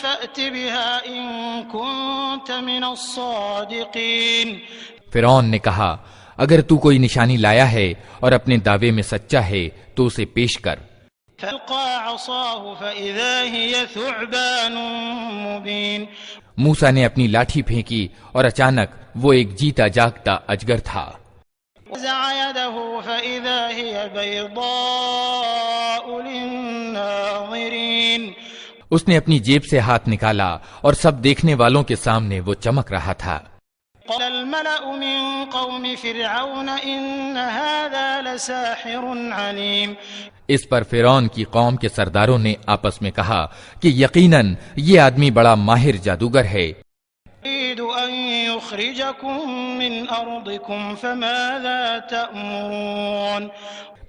فأت بها إن كنت من الصادقين۔ فرعون نے کہا اگر تو کوئی نشانی لایا ہے اور اپنے دعوے میں سچا ہے تو اسے پیش کر۔ فألقى عصاه فإذا هي ثعبان مبين۔ موسیٰ نے اپنی لاٹھی پھینکی اور اچانک وہ ایک جیتا جاگتا اجگر تھا۔ نزع يده فإذا هي بيضاء للناظرين۔ اس نے اپنی جیب سے ہاتھ نکالا اور سب دیکھنے والوں کے سامنے وہ چمک رہا تھا۔ قال الملأ من قوم فرعون إن هذا لساحر عليم۔ اس پر فرعون کی قوم کے سرداروں نے آپس میں کہا کہ یقیناً یہ آدمی بڑا ماہر جادوگر ہے، يريد أن يخرجكم من أرضكم فماذا تأمرون۔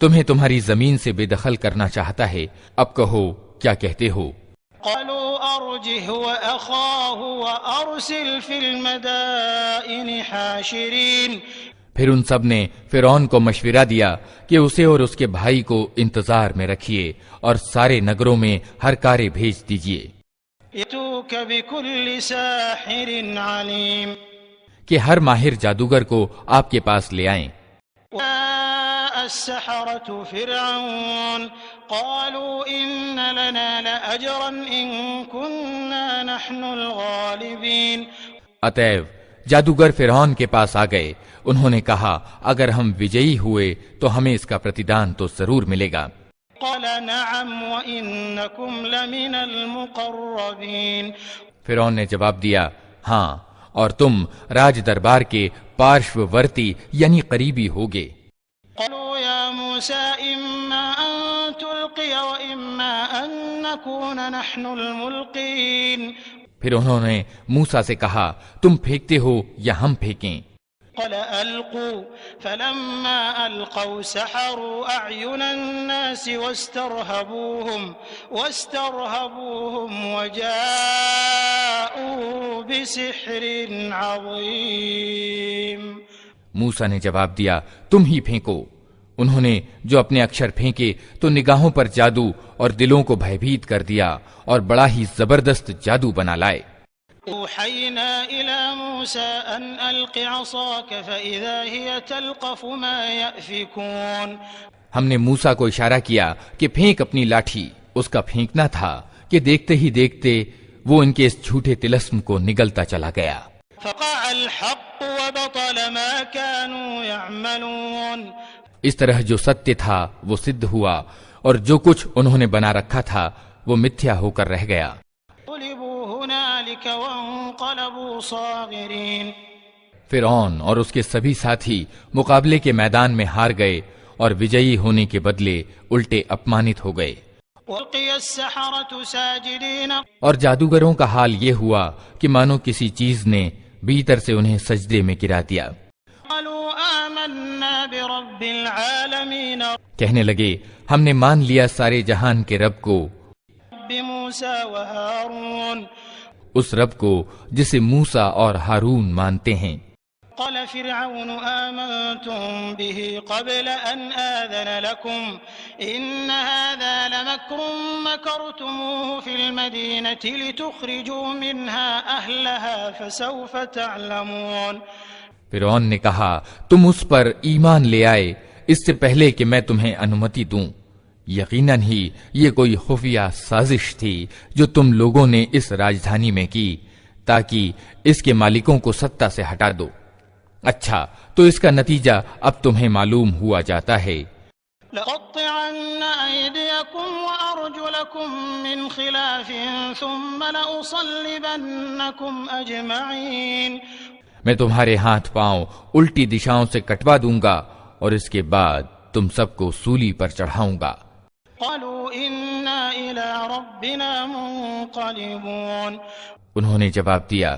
تمہیں تمہاری زمین سے بے دخل کرنا چاہتا ہے، اب کہو کیا کہتے ہو۔ قالوا أرجه وأخاه وأرسل في المدائن حاشرين۔ پھر ان سب نے فرعون کو مشورہ دیا کہ اسے اور اس کے بھائی کو انتظار میں رکھیے اور سارے نگروں میں ہر کارے بھیج دیجیے يأتوك بكل ساحر عليم۔ کہ ہر ماہر جادوگر کو آپ کے پاس لے آئیں۔ السحرة فرعون قالوا إن لنا لأجرا إن كنا نحن الغالبين۔ اتیو جادوگر فرعون کے پاس آ گئے، انہوں نے کہا اگر ہم وجئی ہوئے تو ہمیں اس کا پرتیدان تو ضرور ملے گا۔ قال نعم وإنكم لمن المقربين۔ فرعون نے جواب دیا ہاں، اور تم راج دربار کے پارشو ورتی یعنی قریبی ہوگے۔ قالوا يا موسى إما أن تلقي وإما أن نكون نحن الملقين۔ پھر انہوں نے موسیٰ سے کہا تم پھینکتے ہو یا ہم پھینکیں؟ قال ألقوا فلما ألقوا سحروا أعين الناس واسترهبوهم وجاءوا بسحر عظيم۔ موسیٰ نے جواب دیا تم ہی پھینکو۔ انہوں نے جو اپنے اکشر پھینکے تو نگاہوں پر جادو اور دلوں کو بھیبھیت کر دیا اور بڑا ہی زبردست جادو بنا لائے۔ أوحينا إلى موسى أن ألق عصاك فإذا هي تلقف ما يأفكون۔ ہم نے موسیٰ کو اشارہ کیا کہ پھینک اپنی لاٹھی، اس کا پھینکنا تھا کہ دیکھتے ہی دیکھتے وہ ان کے اس جھوٹے طلسم کو نگلتا چلا گیا۔ فقع الحق وبطل ما كانوا يعملون۔ اس طرح جو ستیہ تھا وہ سدھ ہوا اور جو کچھ انہوں نے بنا رکھا تھا وہ متھیا ہو کر رہ گیا۔ غلبوا هنالك وانقلبوا صاغرين۔ فرعون اور اس کے سبھی ساتھی مقابلے کے میدان میں ہار گئے اور وجئی ہونے کے بدلے الٹے اپمانت ہو گئے۔ والقي السحرة ساجدين۔ اور جادوگروں کا حال یہ ہوا کہ مانو کسی چیز نے بھیتر سے انہیں سجدے میں گرا دیا۔ قالوا آمنا برب العالمين۔ کہنے لگے ہم نے مان لیا سارے جہان کے رب کو، رب موسى وهارون۔ اس رب کو جسے موسیٰ اور ہارون مانتے ہیں۔ قال فرعون آمنتم به قبل أن آذن لكم إن هذا لمكر مكرتموه في المدينة لتخرجوا منها أهلها فسوف تعلمون۔ فرعون نے کہا تم اس پر ایمان لے آئے اس سے پہلے کہ میں تمہیں انمتی دوں، یقیناً ہی یہ کوئی خفیہ سازش تھی جو تم لوگوں نے اس راجدھانی میں کی تاکہ اس کے مالکوں کو سطح سے ہٹا دو۔ اچھا تو اس کا نتیجہ اب تمہیں معلوم ہوا جاتا ہے۔ لَأَقْطَعَنَّ أَيْدِيَكُمْ وَأَرْجُلَكُمْ مِنْ خِلَافٍ ثُمَّ لَأُصَلِّبَنَّكُمْ أَجْمَعِينَ۔ میں تمہارے ہاتھ پاؤں الٹی دشاؤں سے کٹوا دوں گا اور اس کے بعد تم سب کو سولی پر چڑھاؤں گا۔ قَالُوا إِنَّا إِلَىٰ رَبِّنَا مُنقَلِبُونَ۔ انہوں نے جواب دیا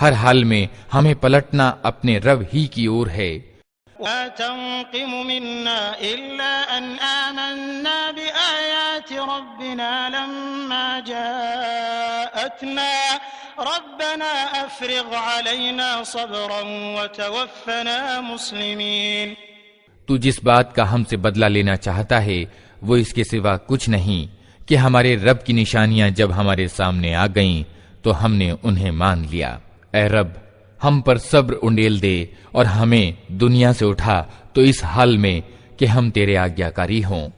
ہر حال میں ہمیں پلٹنا اپنے رب ہی کی اور ہے۔ وَمَا تَنقِمُ مِنَّا إِلَّا أَنْ آمَنَّا بِآيَاتِ رَبِّنَا لَمَّا جَاءَتْنَا رَبَّنَا أَفْرِغْ عَلَيْنَا صَبْرًا وَتَوَفَّنَا مُسْلِمِينَ۔ تو جس بات کا ہم سے بدلہ لینا چاہتا ہے وہ اس کے سوا کچھ نہیں کہ ہمارے رب کی نشانیاں جب ہمارے سامنے آ گئیں تو ہم نے انہیں مان لیا۔ اے رب ہم پر صبر انڈیل دے اور ہمیں دنیا سے اٹھا تو اس حال میں کہ ہم تیرے آگیاکاری ہوں۔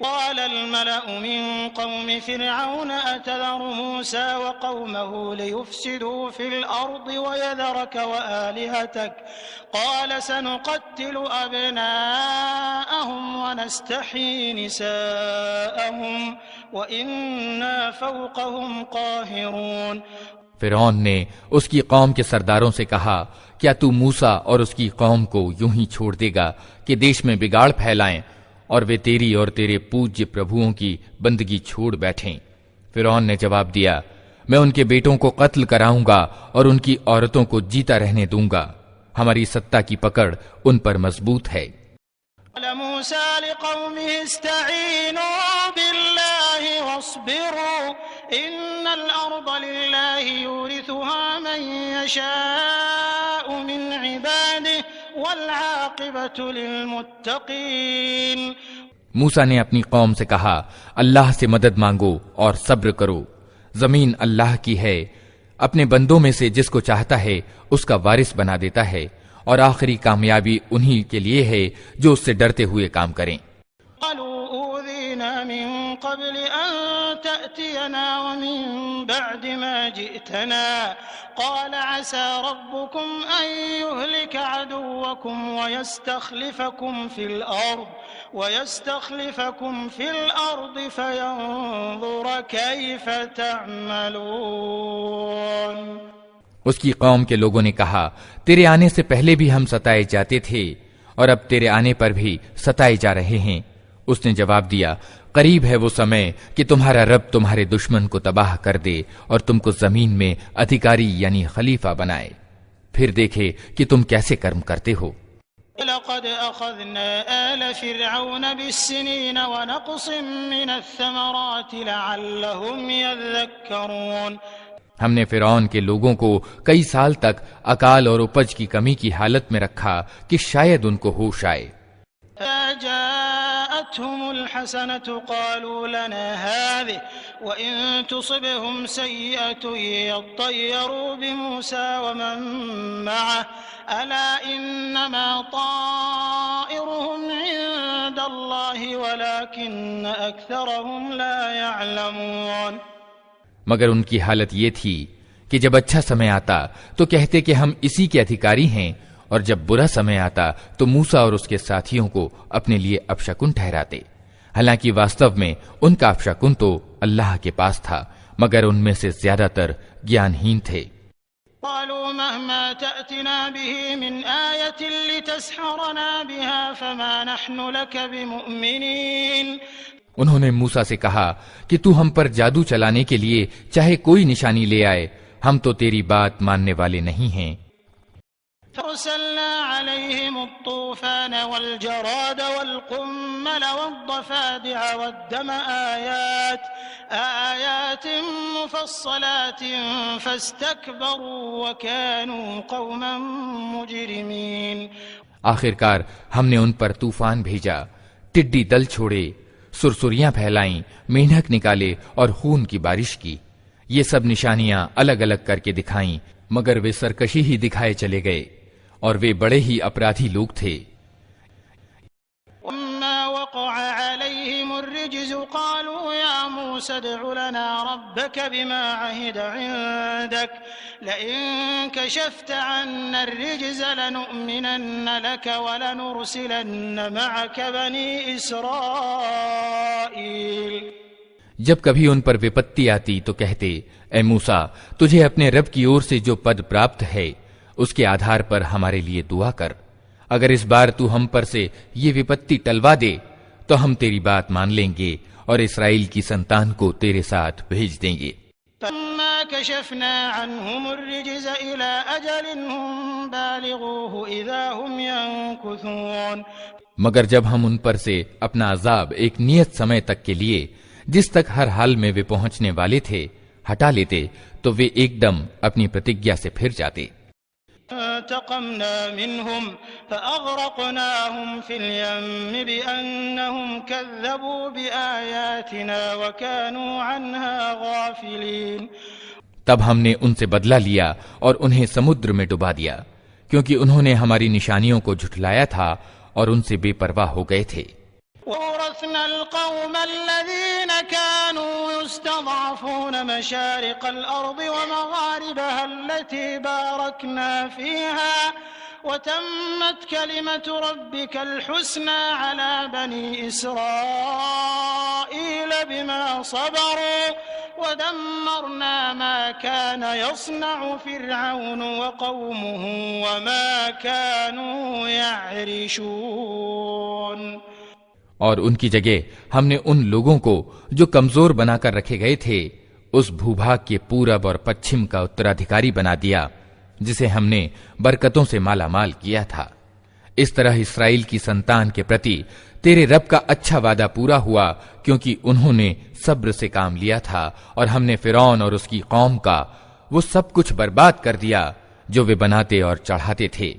قال الملأ من قوم فرعون أتذر موسى وقومه ليفسدوا في الأرض ويذرك وآلهتك قال سنقتل أبناءهم ونستحيي نساءهم وإنا فوقهم قاهرون۔ فرعون نے اس کی قوم کے سرداروں سے کہا کیا تو موسیٰ اور اس کی قوم کو یوں ہی چھوڑ دے گا کہ دیش میں بگاڑ پھیلائیں اور وہ تیری اور تیرے پوجیہ پربھوؤں کی بندگی چھوڑ بیٹھیں؟ فرعون نے جواب دیا میں ان کے بیٹوں کو قتل کراؤں گا اور ان کی عورتوں کو جیتا رہنے دوں گا، ہماری سطح کی پکڑ ان پر مضبوط ہے۔ قال موسى لقومه استعينوا بالله واصبروا إن الأرض لله يورثها من يشاء من عباده والعاقبة للمتقين۔ موسیٰ نے اپنی قوم سے کہا اللہ سے مدد مانگو اور صبر کرو، زمین اللہ کی ہے، اپنے بندوں میں سے جس کو چاہتا ہے اس کا وارث بنا دیتا ہے، اور آخری کامیابی انہی کے لیے ہے جو اس سے ڈرتے ہوئے کام کریں۔ قالوا أوذينا من قبل أن تأتينا ومن بعد ما جئتنا قال عسى ربكم أن يهلك عدوكم ويستخلفكم في الأرض فينظر كيف تعملون۔ اس کی قوم کے لوگوں نے کہا تیرے آنے سے پہلے بھی ہم ستائے جاتے تھے اور اب تیرے آنے پر بھی ستائے جا رہے ہیں۔ اس نے جواب دیا قریب ہے وہ سمے کہ تمہارا رب تمہارے دشمن کو تباہ کر دے اور تم کو زمین میں ادھیکاری یعنی خلیفہ بنائے، پھر دیکھے کہ تم کیسے کرم کرتے ہو۔ لقد أخذنا آل فرعون بالسنين ونقص من الثمرات لعلهم يذكرون۔ ہم نے فرعون کے لوگوں کو کئی سال تک اکال اور اپج کی کمی کی حالت میں رکھا کہ شاید ان کو ہوش آئے۔ جاءتهم الحسنة قالوا لنا هذه وإن تصبهم سيئة يطيروا بموسى ومن معه ألا إنما طائرهم عند الله ولكن أكثرهم لا يعلمون۔ مگر ان کی حالت یہ تھی کہ جب اچھا سمے آتا تو کہتے کہ ہم اسی کے ادھیکاری ہیں، اور جب برا سمے آتا تو موسیٰ اور اس کے ساتھیوں کو اپنے لیے افشکن ٹھہراتے، حالانکہ واستو میں ان کا افشکن تو اللہ کے پاس تھا، مگر ان میں سے زیادہ تر گیان ہین تھے۔ قالوا مهما تأتنا به من آية لتسحرنا بها فما نحن لك بمؤمنين۔ انہوں نے موسیٰ سے کہا کہ تو ہم پر جادو چلانے کے لیے چاہے کوئی نشانی لے آئے، ہم تو تیری بات ماننے والے نہیں ہیں۔ فأرسلنا عليهم الطوفان والجراد والقمل والضفادع والدم آيات مفصلات فاستكبروا وكانوا قوما مجرمين۔ آخر کار ہم نے ان پر طوفان بھیجا، ٹڈی دل چھوڑے، سرسریاں پھیلائیں، مینڈک نکالے اور خون کی بارش کی۔ یہ سب نشانیاں الگ الگ کر کے دکھائیں، مگر وہ سرکشی ہی دکھائے چلے گئے اور وہ بڑے ہی اپرادھی لوگ تھے۔ وَلَمَّا وَقَعَ عَلَيْهِمُ الرِّجْزُ قَالُوا يَا مُوسَى ادْعُ لَنَا رَبَّكَ بِمَا عَهِدَ عِندَكَ لَئِن كَشَفْتَ عَنَّا الرِّجْزَ لَنُؤْمِنَنَّ لَكَ وَلَنُرْسِلَنَّ مَعَكَ بَنِي إِسْرَائِيلَ۔ جب کبھی ان پر وپتی آتی تو کہتے، اے موسیٰ، تجھے اپنے رب کی اور سے جو پد پراپت ہے اس کے آدھار پر ہمارے لیے دعا کر۔ اگر اس بار تو ہم پر سے یہ وپتی ٹلوا دے تو ہم تیری بات مان لیں گے اور اسرائیل کی سنتان کو تیرے ساتھ بھیج دیں گے۔ فَلَمَّا كَشَفْنَا عَنْهُمُ الرِّجْزَ إِلَىٰ أَجَلٍ هُمْ بَالِغُوهُ إِذَا هُمْ يَنكُثُونَ۔ مگر جب ہم ان پر سے اپنا عذاب ایک نیت سمے تک کے لیے جس تک ہر حال میں وہ پہنچنے والے تھے ہٹا لیتے تو وہ ایک دم اپنی پرتجھیا سے پھر جاتے۔ انتقمنا منهم فأغرقناهم في اليم بأنهم كذبوا بآياتنا وكانوا عنها غافلين۔ تب ہم نے ان سے بدلہ لیا اور انہیں سمندر میں ڈبا دیا کیونکہ انہوں نے ہماری نشانیوں کو جھٹلایا تھا اور ان سے بے پرواہ ہو گئے تھے۔ وَأَوْرَثْنَا الْقَوْمَ الَّذِينَ كَانُوا يُسْتَضْعَفُونَ مَشَارِقَ الْأَرْضِ وَمَغَارِبَهَا الَّتِي بَارَكْنَا فِيهَا وَتَمَّتْ كَلِمَةُ رَبِّكَ الْحُسْنَى عَلَى بَنِي إِسْرَائِيلَ بِمَا صَبَرُوا وَدَمَّرْنَا مَا كَانَ يَصْنَعُ فِرْعَوْنُ وَقَوْمُهُ وَمَا كَانُوا يَعْرِشُونَ۔ اور ان کی جگہ ہم نے ان لوگوں کو جو کمزور بنا کر رکھے گئے تھے اس بھوبھاگ کے پورب اور پچھم کا اترادھیکاری بنا دیا جسے ہم نے برکتوں سے مالا مال کیا تھا۔ اس طرح اسرائیل کی سنتان کے پرتی تیرے رب کا اچھا وعدہ پورا ہوا کیونکہ انہوں نے صبر سے کام لیا تھا، اور ہم نے فرعون اور اس کی قوم کا وہ سب کچھ برباد کر دیا جو وہ بناتے اور چڑھاتے تھے۔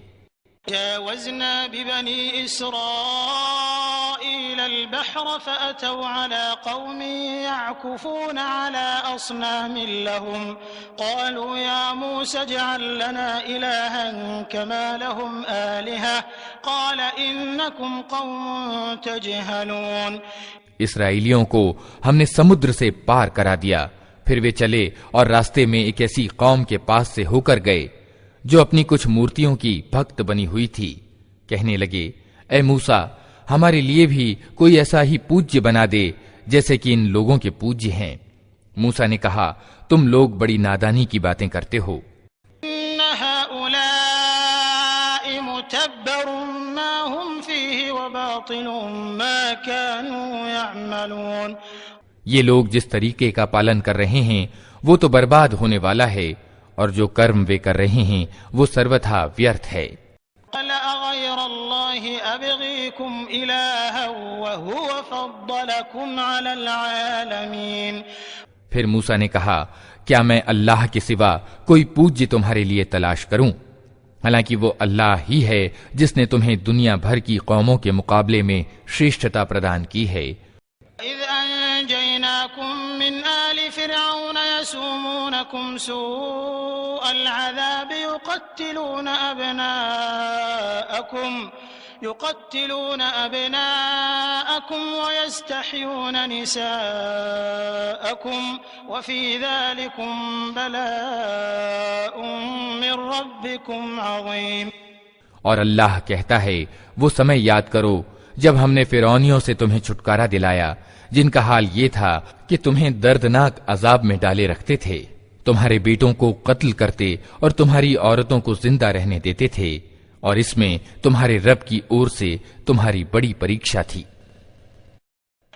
جاوزنا ببني إسرائيل البحر فأتوا على قوم يعكفون على أصنام لهم قالوا يا موسى اجعل لنا إلها كما لهم آلهة قال إنكم قوم تجهلون۔ اسرائیلیوں کو ہم نے سمندر سے پار کرا دیا، پھر وہ چلے اور راستے میں ایک ایسی قوم کے پاس سے ہو کر گئے جو اپنی کچھ مورتیوں کی بھکت بنی ہوئی تھی۔ کہنے لگے، اے موسیٰ، ہمارے لیے بھی کوئی ایسا ہی پوجیہ بنا دے جیسے کہ ان لوگوں کے پوجیہ ہیں۔ موسیٰ نے کہا، تم لوگ بڑی نادانی کی باتیں کرتے ہو۔ إن هؤلاء متبر ما هم فيه وباطل ما كانوا يعملون۔ یہ لوگ جس طریقے کا پالن کر رہے ہیں وہ تو برباد ہونے والا ہے، اور جو کرم وہ کر رہے ہیں وہ سروتھا ویرتھ ہے۔ قَالَ أَغَيْرَ اللَّهِ أَبْغِيكُمْ إِلَٰهًا وَهُوَ فَضَّلَكُمْ عَلَى الْعَالَمِينَ۔ پھر موسیٰ نے کہا، کیا میں اللہ کے سوا کوئی پوجیہ تمہارے لیے تلاش کروں، حالانکہ وہ اللہ ہی ہے جس نے تمہیں دنیا بھر کی قوموں کے مقابلے میں شریشٹتا پردان کی ہے۔ إِذْ أَنجَيْنَاكُمْ مِنْ آلِ فِرْعَوْنَ يَسُومُونَكُمْ سُوءَ الْعَذَابِ يُقَتِّلُونَ أَبْنَاءَكُمْ وَيَسْتَحْيُونَ نِسَاءَكُمْ وَفِي ذَلِكُمْ بَلَاءٌ مِّن رَّبِّكُمْ عَظِيمٌ۔ اور اللہ کہتا ہے، وہ سمے یاد کرو جب ہم نے فرعونیوں سے تمہیں چھٹکارا دلایا جن کا حال یہ تھا کہ تمہیں دردناک عذاب میں ڈالے رکھتے تھے، تمہارے بیٹوں کو قتل کرتے اور تمہاری عورتوں کو زندہ رہنے دیتے تھے، اور اس میں تمہارے رب کی اور سے تمہاری بڑی پریکشا تھی۔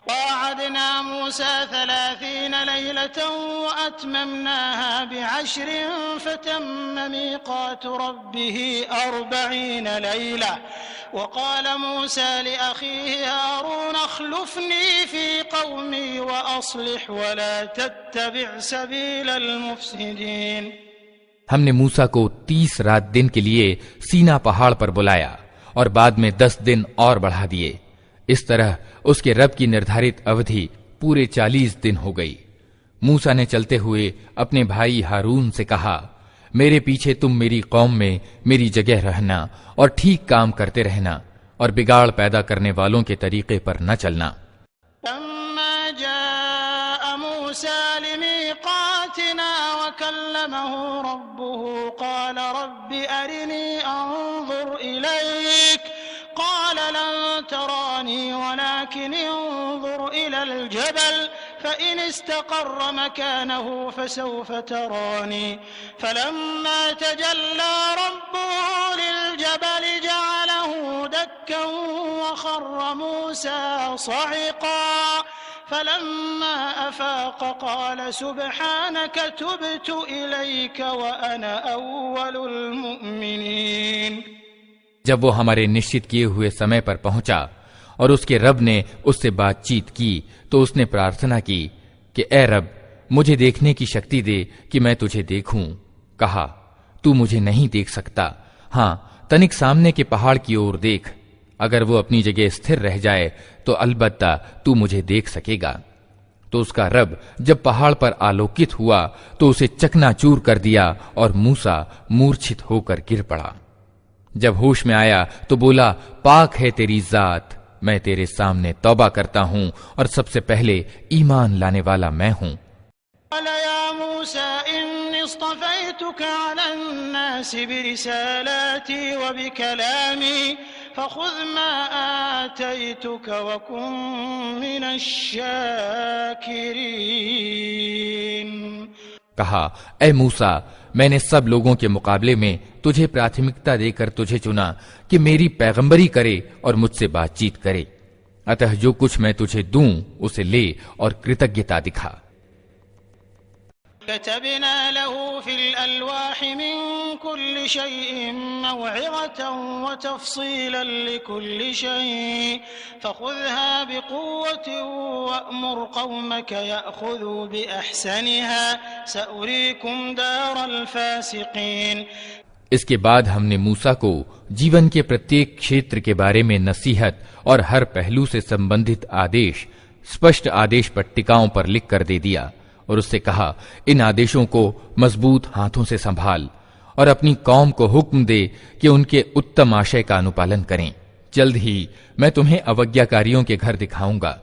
وَوَعَدْنَا موسى 30 ليلة وأتممناها ب10 فتم ميقات ربه 40 ليلة وقال موسى لأخيه هارون اخلفني في قومي وأصلح ولا تتبع سبيل المفسدين۔ ہم نے موسیٰ کو 30 رات دن کے لیے سینا پہاڑ پر بلایا اور بعد میں 10 دن اور بڑھا دیے۔ اس طرح اس کے رب کی نردھارت اودھی پورے 40 دن ہو گئی۔ موسیٰ نے چلتے ہوئے اپنے بھائی ہارون سے کہا، میرے پیچھے تم میری قوم میں میری جگہ رہنا اور ٹھیک کام کرتے رہنا اور بگاڑ پیدا کرنے والوں کے طریقے پر نہ چلنا۔ لما جاء موسى لميقاتنا وكلمه ربه قال رب أرني أنظر إليك قال لن تراني ولكن انظر إلى الجبل فإن استقر مكانه فسوف تراني فلما تجلى ربه للجبل جعله دكا وخر موسى صعقا فلما أفاق قال سبحانك تبت إليك وأنا أول المؤمنين۔ جب وہ ہمارے نشچت کیے ہوئے سمے پر پہنچا اور اس کے رب نے اس سے بات چیت کی تو اس نے پرارتھنا کی کہ اے رب مجھے دیکھنے کی شکتی دے کہ میں تجھے دیکھوں۔ کہا تو مجھے نہیں دیکھ سکتا، ہاں تنک سامنے کے پہاڑ کی اور دیکھ، اگر وہ اپنی جگہ استھر رہ جائے تو البتہ تو مجھے دیکھ سکے گا۔ تو اس کا رب جب پہاڑ پر آلوکت ہوا تو اسے چکنا چور کر دیا اور موسیٰ مورچھت ہو کر گر پڑا۔ جب ہوش میں آیا تو بولا، پاک ہے تیری ذات، میں تیرے سامنے توبہ کرتا ہوں اور سب سے پہلے ایمان لانے والا میں ہوں۔ قال يا موسى إني اصطفيتك على الناس برسالاتي وبكلامي فخذ ما آتيتك وكن من الشاكرين۔ کہا اے موسیٰ میں نے سب لوگوں کے مقابلے میں تجھے پراتھمکتا دے کر تجھے چنا کہ میری پیغمبری کرے اور مجھ سے بات چیت کرے، اتہ جو کچھ میں تجھے دوں اسے لے اور کرتجنتا دکھا۔ كتبنا له في الألواح من كل شيء موعظة وتفصيلا لكل شيء فخذها بقوة وأمر قومك يأخذوا بأحسنها سأريكم دار الفاسقين۔ اس کے بعد ہم نے موسیٰ کو جیون کے پرتیک کھیتر کے بارے میں نصیحت اور ہر پہلو سے سمبندھت آدیش، اسپشٹ آدیش پٹکاؤں پر لکھ کر دے دیا اور اس سے کہا ان آدیشوں کو مضبوط ہاتھوں سے سنبھال اور اپنی قوم کو حکم دے کہ ان کے اتم آشے کا انوپالن کریں، جلد ہی میں تمہیں اوگیاکاریوں کے گھر دکھاؤں گا۔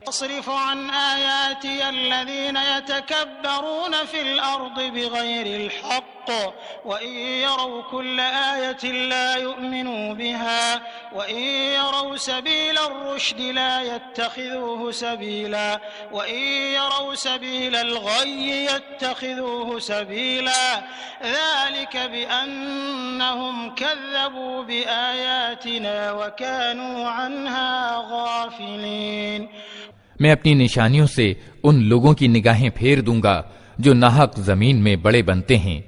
اصرف عن آیاتی الذین یتکبرون فی الارض بغیر الحق وإن يروا كل آية لا يؤمنوا بها وإن يروا سبيل الرشد لا يتخذوه سبيلا وإن يروا سبيل الغي يتخذوه سبيلا ذلك بأنهم كذبوا بآياتنا وكانوا عنها غافلين۔ میں اپنی نشانیوں سے ان لوگوں کی نگاہیں پھیر دوں گا جو ناحق زمین میں بڑے بنتے ہیں،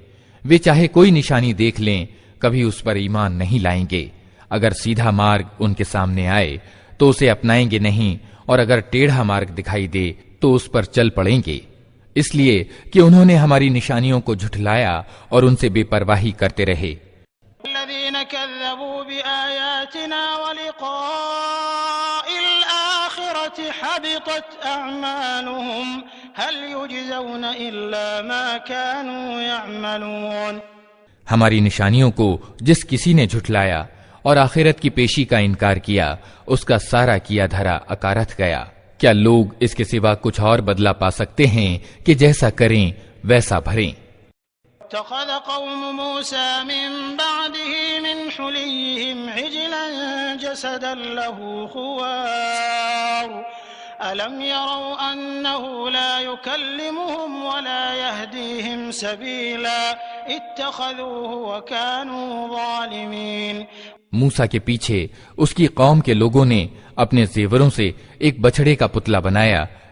وہ چاہے کوئی نشانی دیکھ لیں کبھی اس پر ایمان نہیں لائیں گے، اگر سیدھا مارگ ان کے سامنے آئے تو اسے اپنائیں گے نہیں، اور اگر ٹیڑھا مارگ دکھائی دے تو اس پر چل پڑیں گے، اس لیے کہ انہوں نے ہماری نشانیوں کو جھٹلایا اور ان سے بے پرواہی کرتے رہے۔ الذين كذبوا بآياتنا ولقاء الآخرة حبطت أعمالهم هل يجزون إلا ما كانوا يعملون۔ ہماری نشانیوں کو جس کسی نے جھٹلایا اور آخرت کی پیشی کا انکار کیا اس کا سارا کیا دھرا اکارت گیا، کیا لوگ اس کے سوا کچھ اور بدلہ پا سکتے ہیں کہ جیسا کریں ویسا بھریں۔ اتخذ قوم موسى من بعده من حليهم عجلا جسدا له خوار ألم يروا أنه لا يكلمهم ولا يهديهم سبيلا اتخذوه وكانوا ظالمين۔ موسیٰ کے پیچھے اس کی قوم کے لوگوں نے اپنے زیوروں سے ایک بچڑے کا پتلا بنایا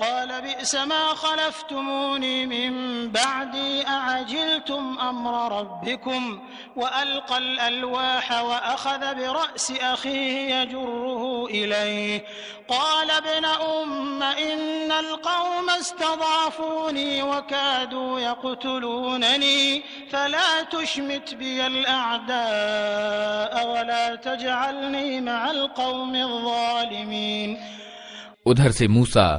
قال بئس ما خلفتموني من بعدي أعجلتم أمر ربكم وألقى الألواح وأخذ برأس أخيه يجره إليه قال ابن أم إن القوم استضعفوني وكادوا يقتلونني فلا تشمت بي الأعداء ولا تجعلني مع القوم الظالمين۔ ادھر سے موسیٰ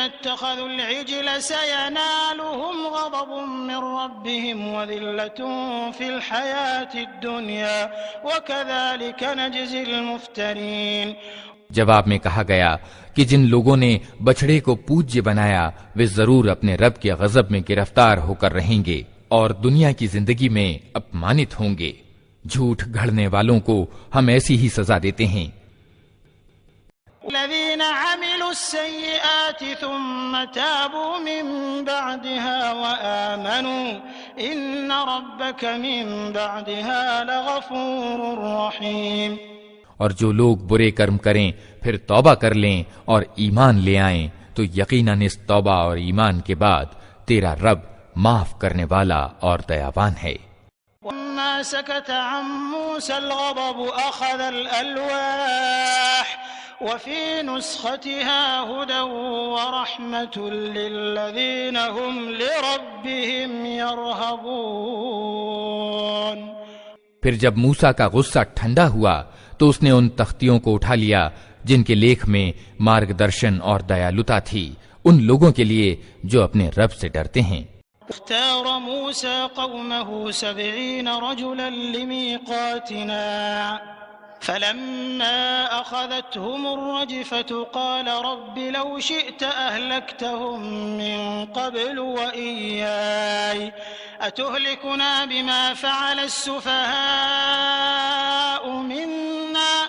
اتخذوا العجل سينالهم غضب من ربهم وذلة في الحياة الدنيا وكذلك نجزي المفترين۔ جواب میں کہا گیا کہ جن لوگوں نے بچڑے کو پوجیہ بنایا وہ ضرور اپنے رب کے غضب میں گرفتار ہو کر رہیں گے اور دنیا کی زندگی میں اپمانت ہوں گے۔ جھوٹ گھڑنے والوں کو ہم ایسی ہی سزا دیتے ہیں۔ الذين عملوا السيئات ثم تابوا من بعدها وآمنوا إن ربك من بعدها لغفور رحيم۔ اور جو لوگ برے کرم کریں پھر توبہ کر لیں اور ایمان لے آئیں تو یقیناً اس توبہ اور ایمان کے بعد تیرا رب معاف کرنے والا اور دیاوان ہے۔ وما سكت عن موسى الغضب أخذ الألواح وفي نسختها هدى ورحمة للذين هم لربهم يرهبون۔ پھر جب موسیٰ کا غصہ ٹھنڈا ہوا تو اس نے ان تختیوں کو اٹھا لیا جن کے لیکھ میں مارگدرشن اور دیالوتا تھی ان لوگوں کے لیے جو اپنے رب سے ڈرتے ہیں۔ اختار موسى قومه 70 رجلا لميقاتنا فلما أخذتهم الرجفة قال رب لو شئت أهلكتهم من قبل وإياي أتهلكنا بما فعل السفهاء منا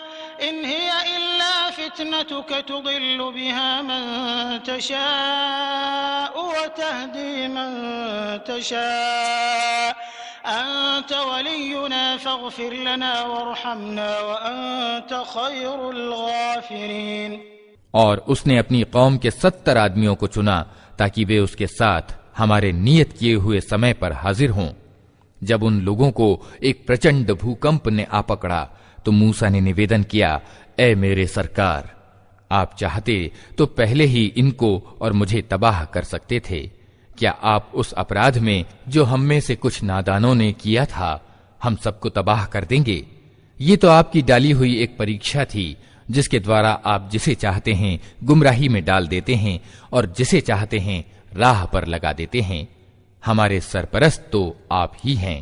إن هي إلا فتنتك تضل بها من تشاء وتهدي من تشاء أنت ولينا فاغفر لنا وارحمنا وأنت خير الغافرين۔ اور اس نے اپنی قوم کے 70 آدمیوں کو چنا تاکہ وہ اس کے ساتھ ہمارے نیت کیے ہوئے سمے پر حاضر ہوں۔ جب ان لوگوں کو ایک پرچنڈ بھوکمپ نے آ پکڑا تو موسیٰ نے نویدن کیا، اے میرے سرکار، آپ چاہتے تو پہلے ہی ان کو اور مجھے تباہ کر سکتے تھے۔ کیا آپ اس اپرادھ میں جو ہم میں سے کچھ نادانوں نے کیا تھا ہم سب کو تباہ کر دیں گے؟ یہ تو آپ کی ڈالی ہوئی ایک پریکشا تھی جس کے دوارا آپ جسے چاہتے ہیں گمراہی میں ڈال دیتے ہیں اور جسے چاہتے ہیں راہ پر لگا دیتے ہیں۔ ہمارے سرپرست تو آپ ہی ہیں،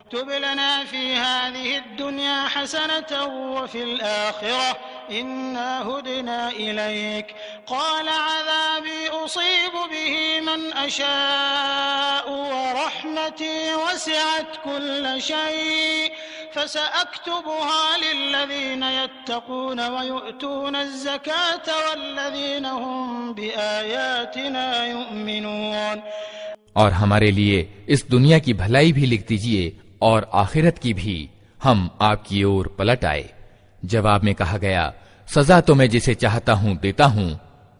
اكتب لنا في هذه الدنيا حسنة وفي الآخرة إنا هدنا إليك قال عذابي أصيب به من أشاء ورحمتي وسعت كل شيء فسأكتبها للذين يتقون ويؤتون الزكاة والذين هم بآياتنا يؤمنون۔ اور ہمارے لیے اس دنیا کی بھلائی بھی لکھ دیجیے اور آخرت کی بھی، ہم آپ کی اور پلٹ آئے۔ جواب میں کہا گیا، سزا تو میں جسے چاہتا ہوں دیتا ہوں،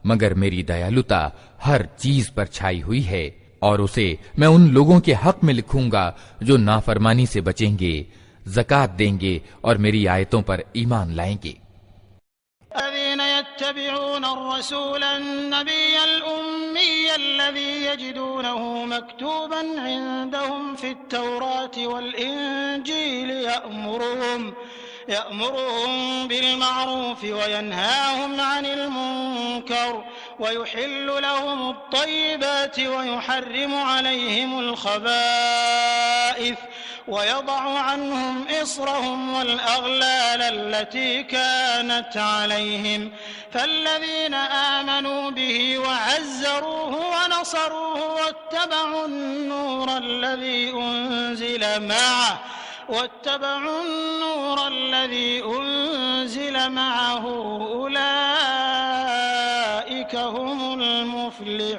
مگر میری دیالوتا ہر چیز پر چھائی ہوئی ہے، اور اسے میں ان لوگوں کے حق میں لکھوں گا جو نافرمانی سے بچیں گے، زکوٰۃ دیں گے اور میری آیتوں پر ایمان لائیں گے۔ الذين يتبعون الرسول النبي الأمي الذي يجدونه مكتوبا عندهم في التوراة والإنجيل يأمرهم بالمعروف وينهاهم عن المنكر ويحل لهم الطيبات ويحرم عليهم الخبائث ويضع عنهم إصرهم والأغلال التي كانت عليهم فالذين آمنوا به وعزروه ونصروه واتبعوا النور الذي أنزل معه أولئك هم المفلحون۔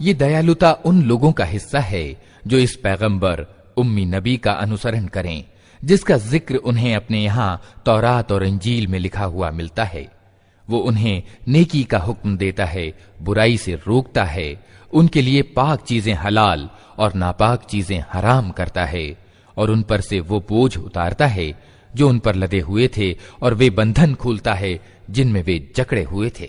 یہ دیالوتا ان لوگوں کا حصہ ہے جو اس پیغمبر امی نبی کا انوسرن کریں جس کا ذکر انہیں اپنے یہاں تورات اور انجیل میں لکھا ہوا ملتا ہے۔ وہ انہیں نیکی کا حکم دیتا ہے، برائی سے روکتا ہے، ان کے لیے پاک چیزیں حلال اور ناپاک چیزیں حرام کرتا ہے، اور ان پر سے وہ بوجھ اتارتا ہے جو ان پر لدے ہوئے تھے، اور وہ بندھن کھولتا ہے جن میں وہ جکڑے ہوئے تھے۔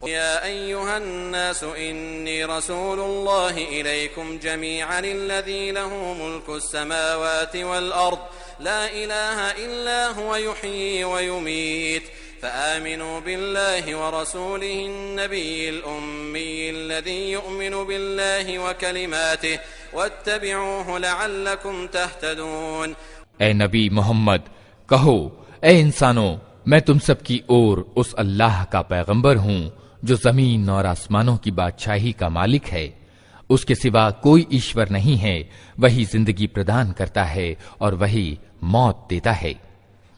يا أيها الناس إني رسول الله إليكم جميعا الذي له ملك السماوات والأرض لا إله إلا هو يحيي ويميت فآمنوا بالله ورسوله النبي الأمي الذي يؤمن بالله وكلماته واتبعوه لعلكم تهتدون۔ اے نبی محمد کہو، اے انسانوں، میں تم سب کی اور اس اللہ کا پیغمبر ہوں جو زمین اور آسمانوں کی بادشاہی کا مالک ہے، اس کے سوا کوئی ایشور نہیں ہے، وہی زندگی پردان کرتا ہے اور وہی موت دیتا ہے۔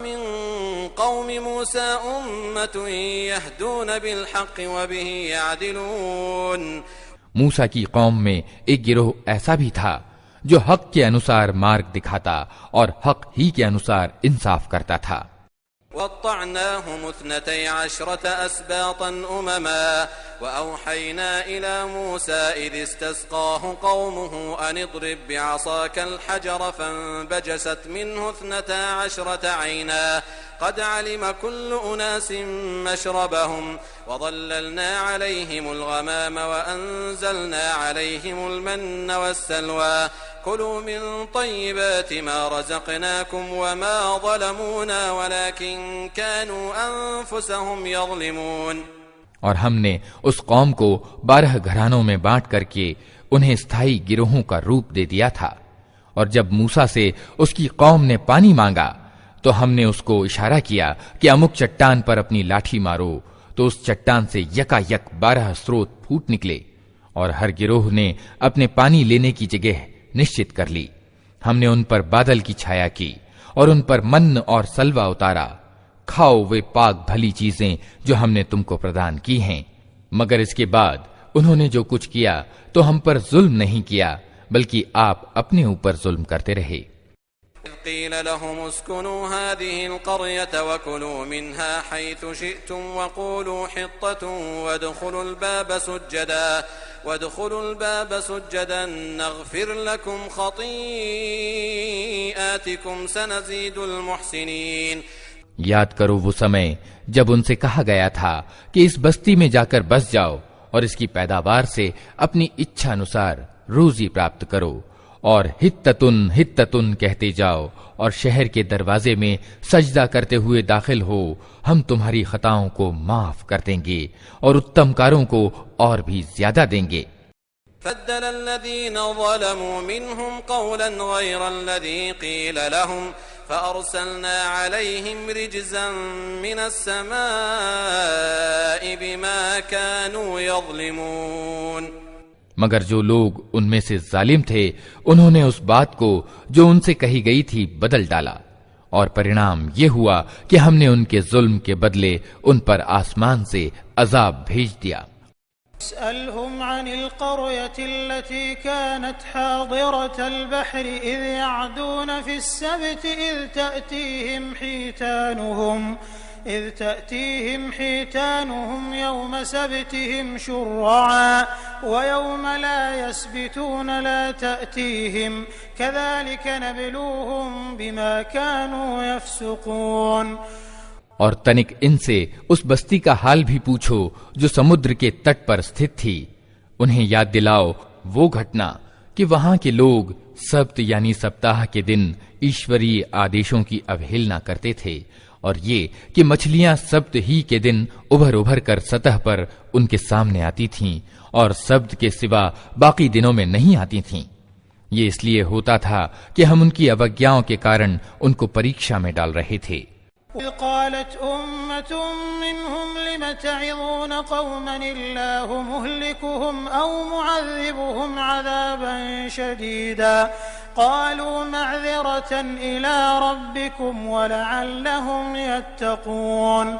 من قوم موسى أمة يهدون بالحق وبه يعدلون۔ موسیٰ کی قوم میں ایک گروہ ایسا بھی تھا جو حق کے انوسار مارگ دکھاتا اور حق ہی کے انوسار انصاف کرتا تھا۔ وقطعناهم 12 أسباطا أمما وأوحينا إلى موسى إذ استسقاه قومه أن اضرب بعصاك الحجر فانبجست منه 12 عينا قد علم كل أناس مشربهم وظللنا عليهم الغمام وأنزلنا عليهم المن والسلوى كلوا من طيبات ما رزقناكم وما ظلمونا ولكن كانوا أنفسهم يظلمون۔ اور ہم نے اس قوم کو 12 گھرانوں میں بانٹ کر کے انہیں استھائی گروہوں کا روپ دے دیا تھا، اور جب موسیٰ سے اس کی قوم نے پانی مانگا تو ہم نے اس کو اشارہ کیا کہ امک چٹان پر اپنی لاٹھی مارو، تو اس چٹان سے یکا یک 12 سروت پھوٹ نکلے، اور ہر گروہ نے اپنے پانی لینے کی جگہ نشچت کر لی۔ ہم نے ان پر بادل کی چھایا کی اور ان پر من اور سلوہ اتارا، کھاؤ وہ پاک بھلی چیزیں جو ہم نے تم کو پردان کی ہیں، مگر اس کے بعد انہوں نے جو کچھ کیا تو ہم پر ظلم نہیں کیا بلکہ آپ اپنے اوپر ظلم کرتے رہے۔ إذ قيل لهم اسكنوا هذه القرية وكلوا منها حيث شئتم وقولوا حطة وادخلوا الباب سجدا نغفر لكم خطيئاتكم سنزيد المحسنين. یاد کرو وہ سمے جب ان سے کہا گیا تھا کہ اس بستی میں جا کر بس جاؤ اور اس کی پیداوار سے اپنی اچھا انوسار روزی پراپت کرو، اور ہتتن ہتتن کہتے جاؤ اور شہر کے دروازے میں سجدہ کرتے ہوئے داخل ہو، ہم تمہاری خطاؤں کو معاف کر دیں گے اور اتم کاروں کو اور بھی زیادہ دیں گے. فَبَدَّلَ الَّذِينَ ظَلَمُوا مِنْهُمْ قَوْلًا غَيْرَ الَّذِي قِيلَ لَهُمْ فَأَرْسَلْنَا عَلَيْهِمْ رِجْزًا مِنَ السَّمَاءِ بِمَا كَانُوا يَظْلِمُونَ. مگر جو لوگ ان میں سے ظالم تھے انہوں نے اس بات کو جو ان سے کہی گئی تھی بدل ڈالا، اور پرینام یہ ہوا کہ ہم نے ان کے ظلم کے بدلے ان پر آسمان سے عذاب بھیج دیا. اسألهم عن القرية التي كانت حاضرة البحر إذ يعدون في السبت إذ تأتيهم حيتانهم يوم سبتهم شرعا ويوم لا يسبتون لا تأتيهم كذلك نبلوهم بما كانوا يفسقون. اور تنک ان سے اس بستی کا حال بھی پوچھو جو سمندر کے تٹ پر ستھت تھی. انہیں یاد دلاؤ وہ گھٹنا کہ وہاں کے لوگ سبت یعنی سپتاہ کے دن ایشوری آدیشوں کی اوہیلنا کرتے تھے، اور یہ کہ مچھلیاں سبت ہی کے دن ابھر کر سطح پر ان کے سامنے آتی تھیں اور سبت کے سوا باقی دنوں میں نہیں آتی تھیں. یہ اس لیے ہوتا تھا کہ ہم ان کی اوگیاؤں کے کارن ان کو پریکشا میں ڈال رہے تھے. قالت أمة منهم لم تعظون قوما الله مهلكهم أو معذبهم عذابا شديدا قالوا معذرة إلى ربكم ولعلهم يتقون.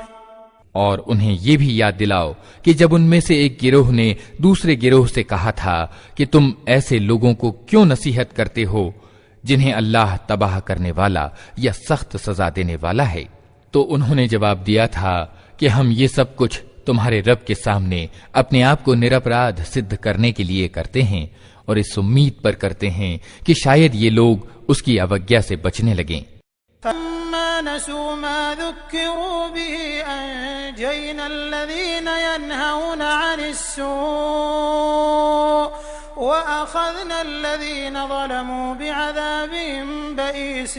اور انہیں یہ بھی یاد دلاؤ کہ جب ان میں سے ایک گروہ نے دوسرے گروہ سے کہا تھا کہ تم ایسے لوگوں کو کیوں نصیحت کرتے ہو جنہیں اللہ تباہ کرنے والا یا سخت سزا دینے والا ہے، تو انہوں نے جواب دیا تھا کہ ہم یہ سب کچھ تمہارے رب کے سامنے اپنے آپ کو نرپرادھ سدھ کرنے کے لیے کرتے ہیں، اور اس امید پر کرتے ہیں کہ شاید یہ لوگ اس کی اوگیا سے بچنے لگیں. فَلَمَّا نَسُوا مَا ذُكِّرُوا بِهِ أَنجَيْنَا الَّذِينَ يَنْهَوْنَ عَنِ السُّوءِ وَأَخَذْنَا الَّذِينَ ظَلَمُوا بِعَذَابٍ بَئِيسٍ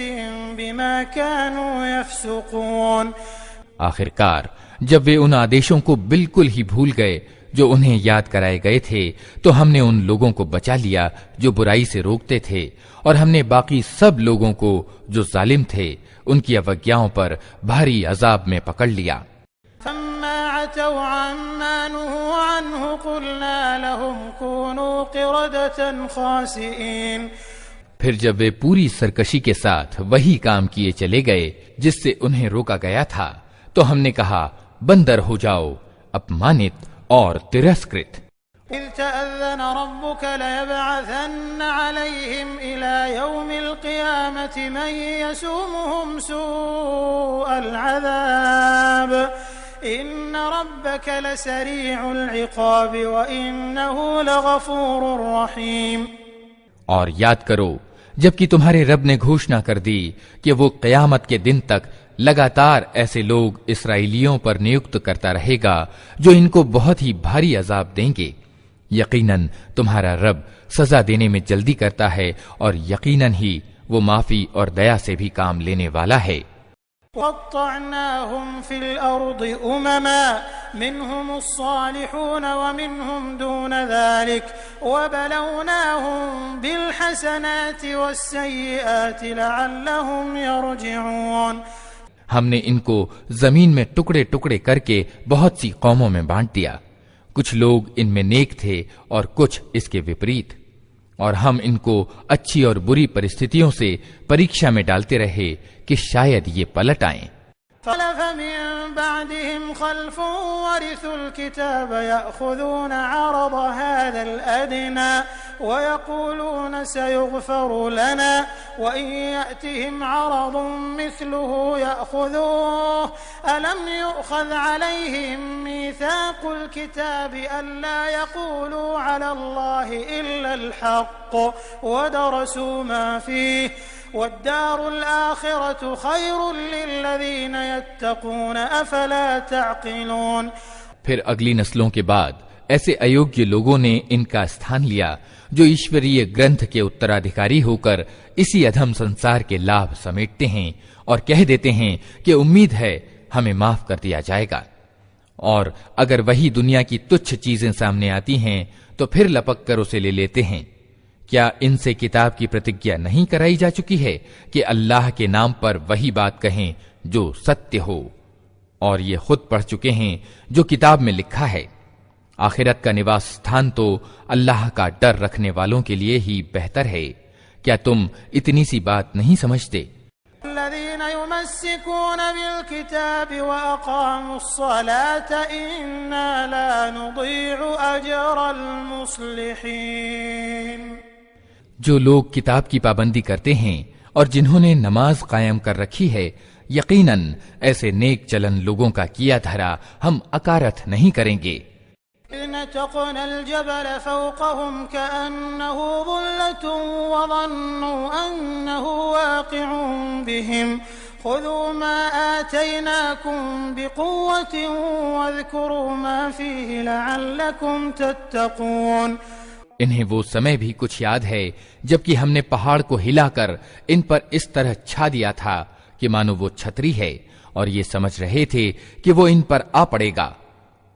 بِمَا كَانُوا يَفْسُقُونَ. آخرکار جب وہ ان آدیشوں کو بالکل ہی بھول گئے جو انہیں یاد کرائے گئے تھے تو ہم نے ان لوگوں کو بچا لیا جو برائی سے روکتے تھے، اور ہم نے باقی سب لوگوں کو جو ظالم تھے ان کی اوگیاؤں پر بھاری عذاب میں پکڑ لیا. فَلَمَّا عَتَوْا عَمَّا نُهُوا عَنْهُ قُلْنَا لَهُمْ كُونُوا قِرَدَةً خَاسِئِينَ. پھر جب وہ پوری سرکشی کے ساتھ وہی کام کیے چلے گئے جس سے انہیں روکا گیا تھا تو ہم نے کہا بندر ہو جاؤ، اپمانت اور ترسکرت. إذ تأذن ربك ليبعثن عليهم إلى يوم القيامة من يسومهم سوء العذاب إن ربك لسريع العقاب وإنه لغفور رحيم. اور یاد کرو جبکہ تمہارے رب نے گھوشنا کر دی کہ وہ قیامت کے دن تک لگاتار ایسے لوگ اسرائیلیوں پر نیوکت کرتا رہے گا جو ان کو بہت ہی بھاری عذاب دیں گے. یقیناً تمہارا رب سزا دینے میں جلدی کرتا ہے اور یقیناً ہی وہ معافی اور دیا سے بھی کام لینے والا ہے. وَقَطَّعْنَاهُمْ فِي الْأَرْضِ أُمَمًا مِنْهُمُ الصَّالِحُونَ وَمِنْهُمْ دُونَ ذَلِكَ وَبَلَوْنَاهُمْ بِالْحَسَنَاتِ وَالسَّيِّئَاتِ لَعَلَّهُمْ يَرْجِعُونَ. ہم نے ان کو زمین میں ٹکڑے ٹکڑے کر کے بہت سی قوموں میں بانٹ دیا. کچھ لوگ ان میں نیک تھے اور کچھ اس کے وپریت، اور ہم ان کو اچھی اور بری پرستھتیوں سے پریکشا میں ڈالتے رہے کہ شاید یہ پلٹ آئیں. فَخَلَفَ مِن بَعْدِهِمْ خَلْفٌ وَرِثُوا الْكِتَابَ يَأْخُذُونَ عَرَضَ هَذَا الْأَدْنَىٰ ويقولون سيغفر لنا وإن يأتهم عرض مثله يأخذوه ألم يؤخذ عليهم ميثاق الكتاب ألا يقولوا على الله إلا الحق ودرسوا ما فيه والدار الآخرة خير للذين يتقون أفلا تعقلون۔ پھر اگلی نسلوں کے بعد ایسے ایوگیہ لوگوں نے ان کا استھان لیا جو ایشوریہ گرنتھ کے اترادھیکاری ہو کر اسی ادھم سنسار کے لابھ سمیٹتے ہیں اور کہہ دیتے ہیں کہ امید ہے ہمیں معاف کر دیا جائے گا، اور اگر وہی دنیا کی تچھ چیزیں سامنے آتی ہیں تو پھر لپک کر اسے لے لیتے ہیں۔ کیا ان سے کتاب کی پرتجھا نہیں کرائی جا چکی ہے کہ اللہ کے نام پر وہی بات کہیں جو ستیہ ہو؟ اور یہ خود پڑھ چکے ہیں جو کتاب میں لکھا ہے۔ آخرت کا نواس ستھان تو اللہ کا ڈر رکھنے والوں کے لیے ہی بہتر ہے۔ کیا تم اتنی سی بات نہیں سمجھتے؟ الذين يمسكون بالكتاب وأقاموا الصلاة إنا لا نضيع أجر المصلحين۔ جو لوگ کتاب کی پابندی کرتے ہیں اور جنہوں نے نماز قائم کر رکھی ہے، یقیناً ایسے نیک چلن لوگوں کا کیا دھرا ہم اکارت نہیں کریں گے۔ نتقنا الجبل فوقهم كأنه ظلة وظنوا أنه واقع بهم خذوا ما آتيناكم بقوة واذكروا ما فيه لعلكم تتقون۔ انہیں وہ سمے بھی کچھ یاد ہے جبکہ ہم نے پہاڑ کو ہلا کر ان پر اس طرح چھا دیا تھا کہ مانو وہ چھتری ہے، اور یہ سمجھ رہے تھے کہ وہ ان پر آ پڑے گا۔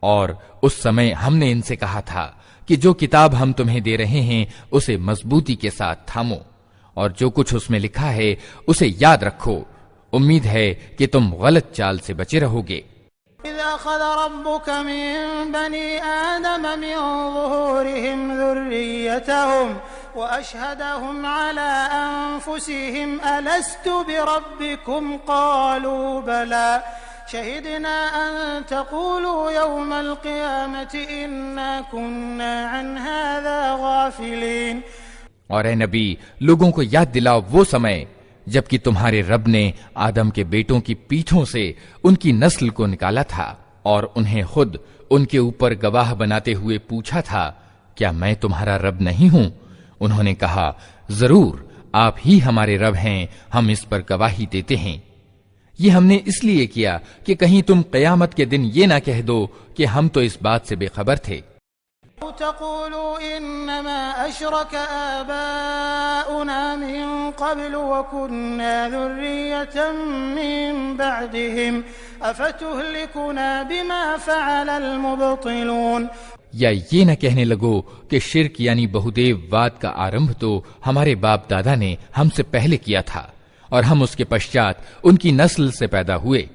اور اس سمے ہم نے ان سے کہا تھا کہ جو کتاب ہم تمہیں دے رہے ہیں اسے مضبوطی کے ساتھ تھامو، اور جو کچھ اس میں لکھا ہے اسے یاد رکھو، امید ہے کہ تم غلط چال سے بچے رہو گے۔ إذ أخذ ربك من بني آدم من ظهورهم ذريتهم وأشهدهم على أنفسهم ألست بربكم قالوا بلى شهدنا أن تقولوا يوم القيامة إنا كنا عن هذا غافلين۔ اور اے نبی، لوگوں کو یاد دلاؤ وہ سمے جبکہ تمہارے رب نے آدم کے بیٹوں کی پیٹھوں سے ان کی نسل کو نکالا تھا اور انہیں خود ان کے اوپر گواہ بناتے ہوئے پوچھا تھا کیا میں تمہارا رب نہیں ہوں؟ انہوں نے کہا ضرور آپ ہی ہمارے رب ہیں، ہم اس پر گواہی دیتے ہیں۔ یہ ہم نے اس لیے کیا کہ کہیں تم قیامت کے دن یہ نہ کہہ دو کہ ہم تو اس بات سے بے خبر تھے۔ تقولوا إنما أشرك آباؤنا من قبل وكنا ذرية من بعدهم أفتهلكنا بما فعل المبطلون۔ یا یہ نہ کہنے لگو کہ شرک یعنی بہودیو واد کا آرمبھ تو ہمارے باپ دادا نے ہم سے پہلے کیا تھا اور ہم اس کے پشچات ان کی نسل سے پیدا ہوئے،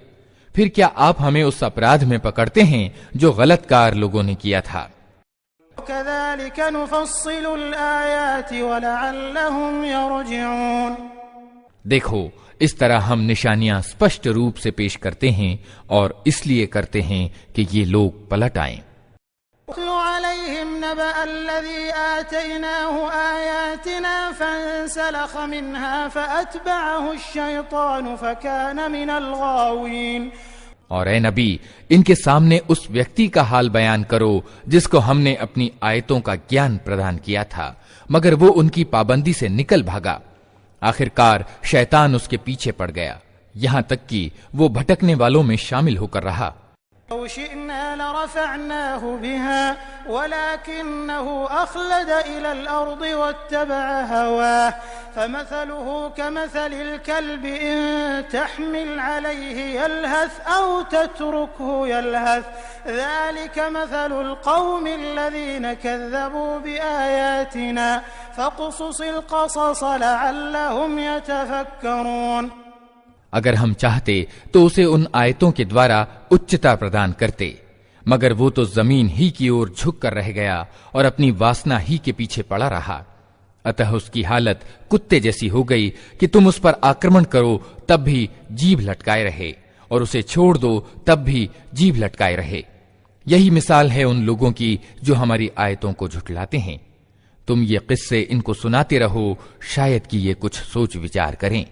پھر کیا آپ ہمیں اس اپرادھ میں پکڑتے ہیں جو غلط کار لوگوں نے کیا تھا؟ كذلك نفصل الآيات ولعلهم يرجعون۔ دیکھو اس طرح ہم نشانیاں اسپشٹ روپ سے پیش کرتے ہیں اور اس لیے کرتے ہیں کہ یہ لوگ پلٹ آئیں۔ اتل عليهم نبأ الذي آتيناه آياتنا فانسلخ منها فأتبعه الشيطان فكان من الغاوين۔ اور اے نبی، ان کے سامنے اس ویکتی کا حال بیان کرو جس کو ہم نے اپنی آیتوں کا گیان پردان کیا تھا مگر وہ ان کی پابندی سے نکل بھاگا، آخر کار شیطان اس کے پیچھے پڑ گیا یہاں تک کہ وہ بھٹکنے والوں میں شامل ہو کر رہا۔ لو شئنا لرفعناه بها ولكنه أخلد إلى الأرض واتبع هواه فمثله كمثل الكلب إن تحمل عليه يلهث أو تتركه يلهث ذلك مثل القوم الذين كذبوا بآياتنا فاقصص القصص لعلهم يتفكرون۔ اگر ہم چاہتے تو اسے ان آیتوں کے دوارا اچتا پردان کرتے مگر وہ تو زمین ہی کی اور جھک کر رہ گیا اور اپنی واسنا ہی کے پیچھے پڑا رہا، اتہ اس کی حالت کتے جیسی ہو گئی کہ تم اس پر آکرمن کرو تب بھی جیبھ لٹکائے رہے اور اسے چھوڑ دو تب بھی جیبھ لٹکائے رہے۔ یہی مثال ہے ان لوگوں کی جو ہماری آیتوں کو جھٹلاتے ہیں۔ تم یہ قصے ان کو سناتے رہو، شاید کہ یہ کچھ سوچ وچار کریں۔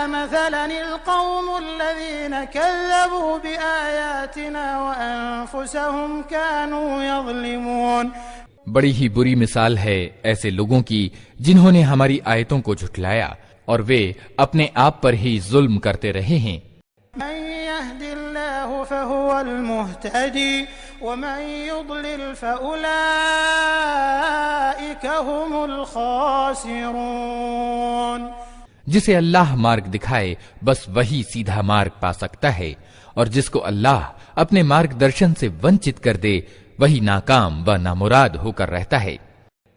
مثلا القوم الذين كذبوا بآياتنا وأنفسهم كانوا يظلمون۔ بڑی ہی بری مثال ہے ایسے لوگوں کی جنہوں نے ہماری آیتوں کو جھٹلایا اور وہ اپنے آپ پر ہی ظلم کرتے رہے ہیں۔ من يهد الله فهو المهتدي ومن يضلل فأولئك هم الخاسرون۔ جسے اللہ مارگ دکھائے بس وہی سیدھا مارگ پا سکتا ہے، اور جس کو اللہ اپنے مارگ درشن سے ونچت کر دے وہی ناکام و نامراد ہو کر رہتا ہے۔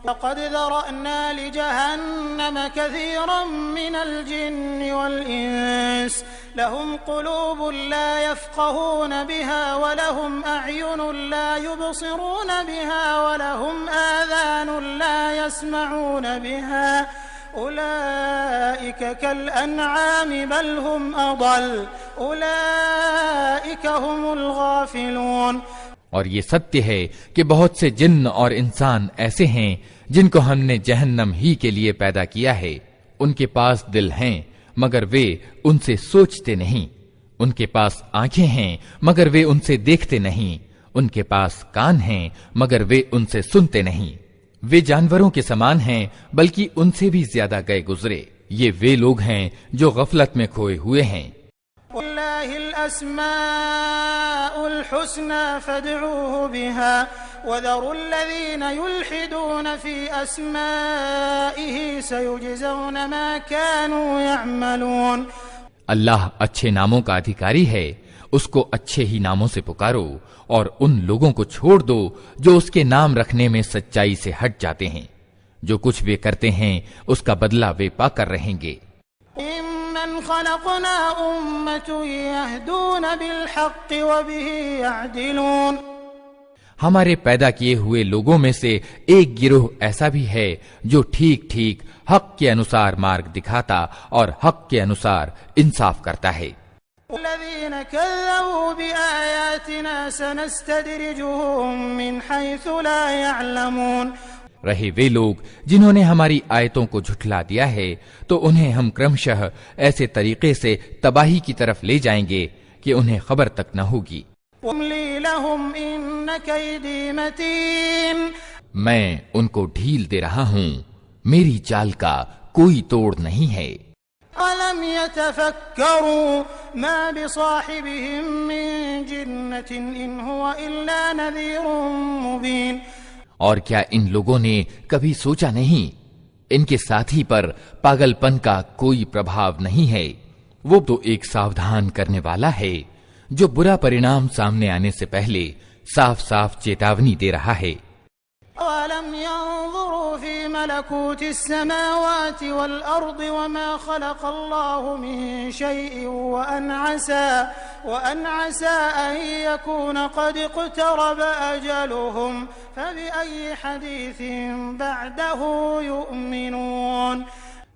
لقد ذرأنا لجهنم كثيرا من الجن والإنس لهم قلوب لا يفقهون بها ولهم أعين لا يبصرون بها ولهم آذان لا يسمعون بها أولئك كالأنعام بل هم أضل أولئك هم الغافلون۔ اور یہ ستیہ ہے کہ بہت سے جن اور انسان ایسے ہیں جن کو ہم نے جہنم ہی کے لیے پیدا کیا ہے، ان کے پاس دل ہیں مگر وہ ان سے سوچتے نہیں، ان کے پاس آنکھیں ہیں مگر وہ ان سے دیکھتے نہیں، ان کے پاس کان ہیں مگر وہ ان سے سنتے نہیں، وہ جانوروں کے سامان ہیں بلکہ ان سے بھی زیادہ گئے گزرے۔ یہ وہ لوگ ہیں جو غفلت میں کھوئے ہوئے ہیں۔ وَلِلَّهِ الْأَسْمَاءُ الْحُسْنَى فَادْعُوهُ بِهَا وَذَرُوا الَّذِينَ يُلْحِدُونَ فِي أَسْمَائِهِ سَيُجْزَوْنَ مَا كَانُوا يَعْمَلُونَ۔ اللہ اچھے ناموں کا ادھیکاری ہے، اس کو اچھے ہی ناموں سے پکارو اور ان لوگوں کو چھوڑ دو جو اس کے نام رکھنے میں سچائی سے ہٹ جاتے ہیں۔ جو کچھ وہ کرتے ہیں اس کا بدلہ وہ پا کر رہیں گے۔ ممن خلقنا أمة يهدون بالحق وبه يعدلون۔ ہمارے پیدا کیے ہوئے لوگوں میں سے ایک گروہ ایسا بھی ہے جو ٹھیک ٹھیک حق کے انوسار مارگ دکھاتا اور حق کے انوسار انصاف کرتا ہے۔ الذين كذبوا بآياتنا سنستدرجهم من حيث لا يعلمون۔ رہے وہ لوگ جنہوں نے ہماری آیتوں کو جھٹلا دیا ہے تو انہیں ہم کرمشہ ایسے طریقے سے تباہی کی طرف لے جائیں گے کہ انہیں خبر تک نہ ہوگی۔ وَأُمْلِي لَهُمْ إِنَّ كَيْدِي مَتِينٌ۔ میں ان کو ڈھیل دے رہا ہوں، میری چال کا کوئی توڑ نہیں ہے۔ أَلَمْ يَتَفَكَّرُوا مَا بِصَاحِبِهِم مِّن جِنَّةٍ إِنْ هُوَ إِلَّا نَذِيرٌ مُّبِينٌ۔ اور کیا ان لوگوں نے کبھی سوچا نہیں ان کے ساتھی پر پاگل پن کا کوئی پربھاؤ نہیں ہے، وہ تو ایک ساودھان کرنے والا ہے جو برا پرینام سامنے آنے سے پہلے صاف صاف چیتاونی دے رہا ہے۔ أَوَلَمْ يَنظُرُوا فِي مَلَكُوتِ السَّمَاوَاتِ وَالْأَرْضِ وَمَا خَلَقَ اللَّهُ مِن شَيْءٍ وَأَنْ عَسَىٰ أَن يَكُونَ قَدِ اقْتَرَبَ أَجَلُهُمْ فَبِأَيِّ حَدِيثٍ بَعْدَهُ يُؤْمِنُونَ۔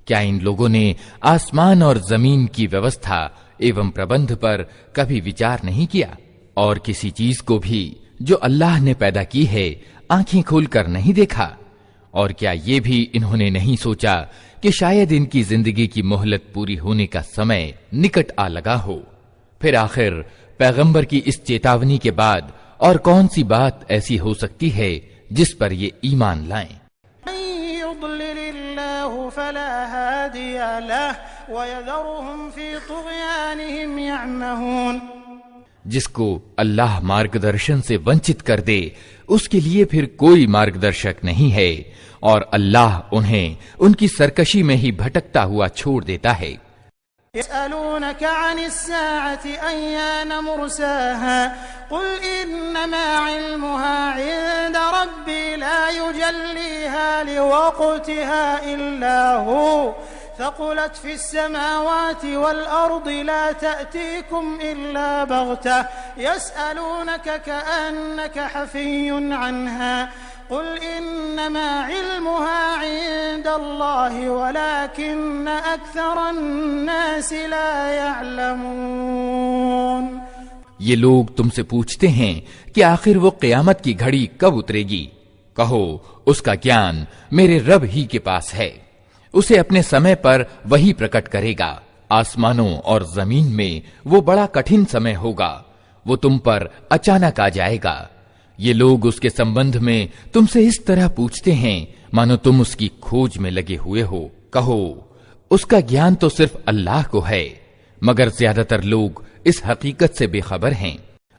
کیا ان لوگوں نے آسمان اور زمین کی ویوستھا ایوم پربندھ پر کبھی وچار نہیں کیا، اور کسی چیز کو بھی جو اللہ نے پیدا کی ہے آنکھیں کھول کر نہیں دیکھا؟ اور کیا یہ بھی انہوں نے نہیں سوچا کہ شاید ان کی زندگی کی مہلت پوری ہونے کا سمے نکٹ آ لگا ہو؟ پھر آخر پیغمبر کی اس چیتاونی کے بعد اور کون سی بات ایسی ہو سکتی ہے جس پر یہ ایمان لائیں؟ من يضلل الله فلا هادي له ويذرهم في طغيانهم يعمهون۔ جس کو اللہ مارگ درشن سے ونچت کر دے اس کے لیے پھر کوئی مارگ درشک نہیں ہے، اور اللہ انہیں ان کی سرکشی میں ہی بھٹکتا ہوا چھوڑ دیتا ہے۔ يسألونك عن الساعة أيان مرساها قل إنما علمها عند ربي لا يجليها لوقتها إلا هو ثقلت في السماوات والأرض لا تأتيكم إلا بغتة يسألونك كأنك حفي عنها قل إنما علمها عند الله ولكن أكثر الناس لا يعلمون۔ یہ لوگ تم سے پوچھتے ہیں کہ آخر وہ قیامت کی گھڑی کب اترے گی؟ کہو اس کا گیان میرے رب ہی کے پاس ہے، اسے اپنے سمے پر وہی پرکٹ کرے گا۔ آسمانوں اور زمین میں وہ بڑا کٹھن سمے ہوگا، وہ تم پر اچانک آ جائے گا۔ یہ لوگ اس کے سمبندھ میں تم سے اس طرح پوچھتے ہیں مانو تم اس کی کھوج میں لگے ہوئے ہو۔ کہو اس کا گیان تو صرف اللہ کو ہے، مگر زیادہ تر لوگ اس حقیقت سے بے خبر ہیں۔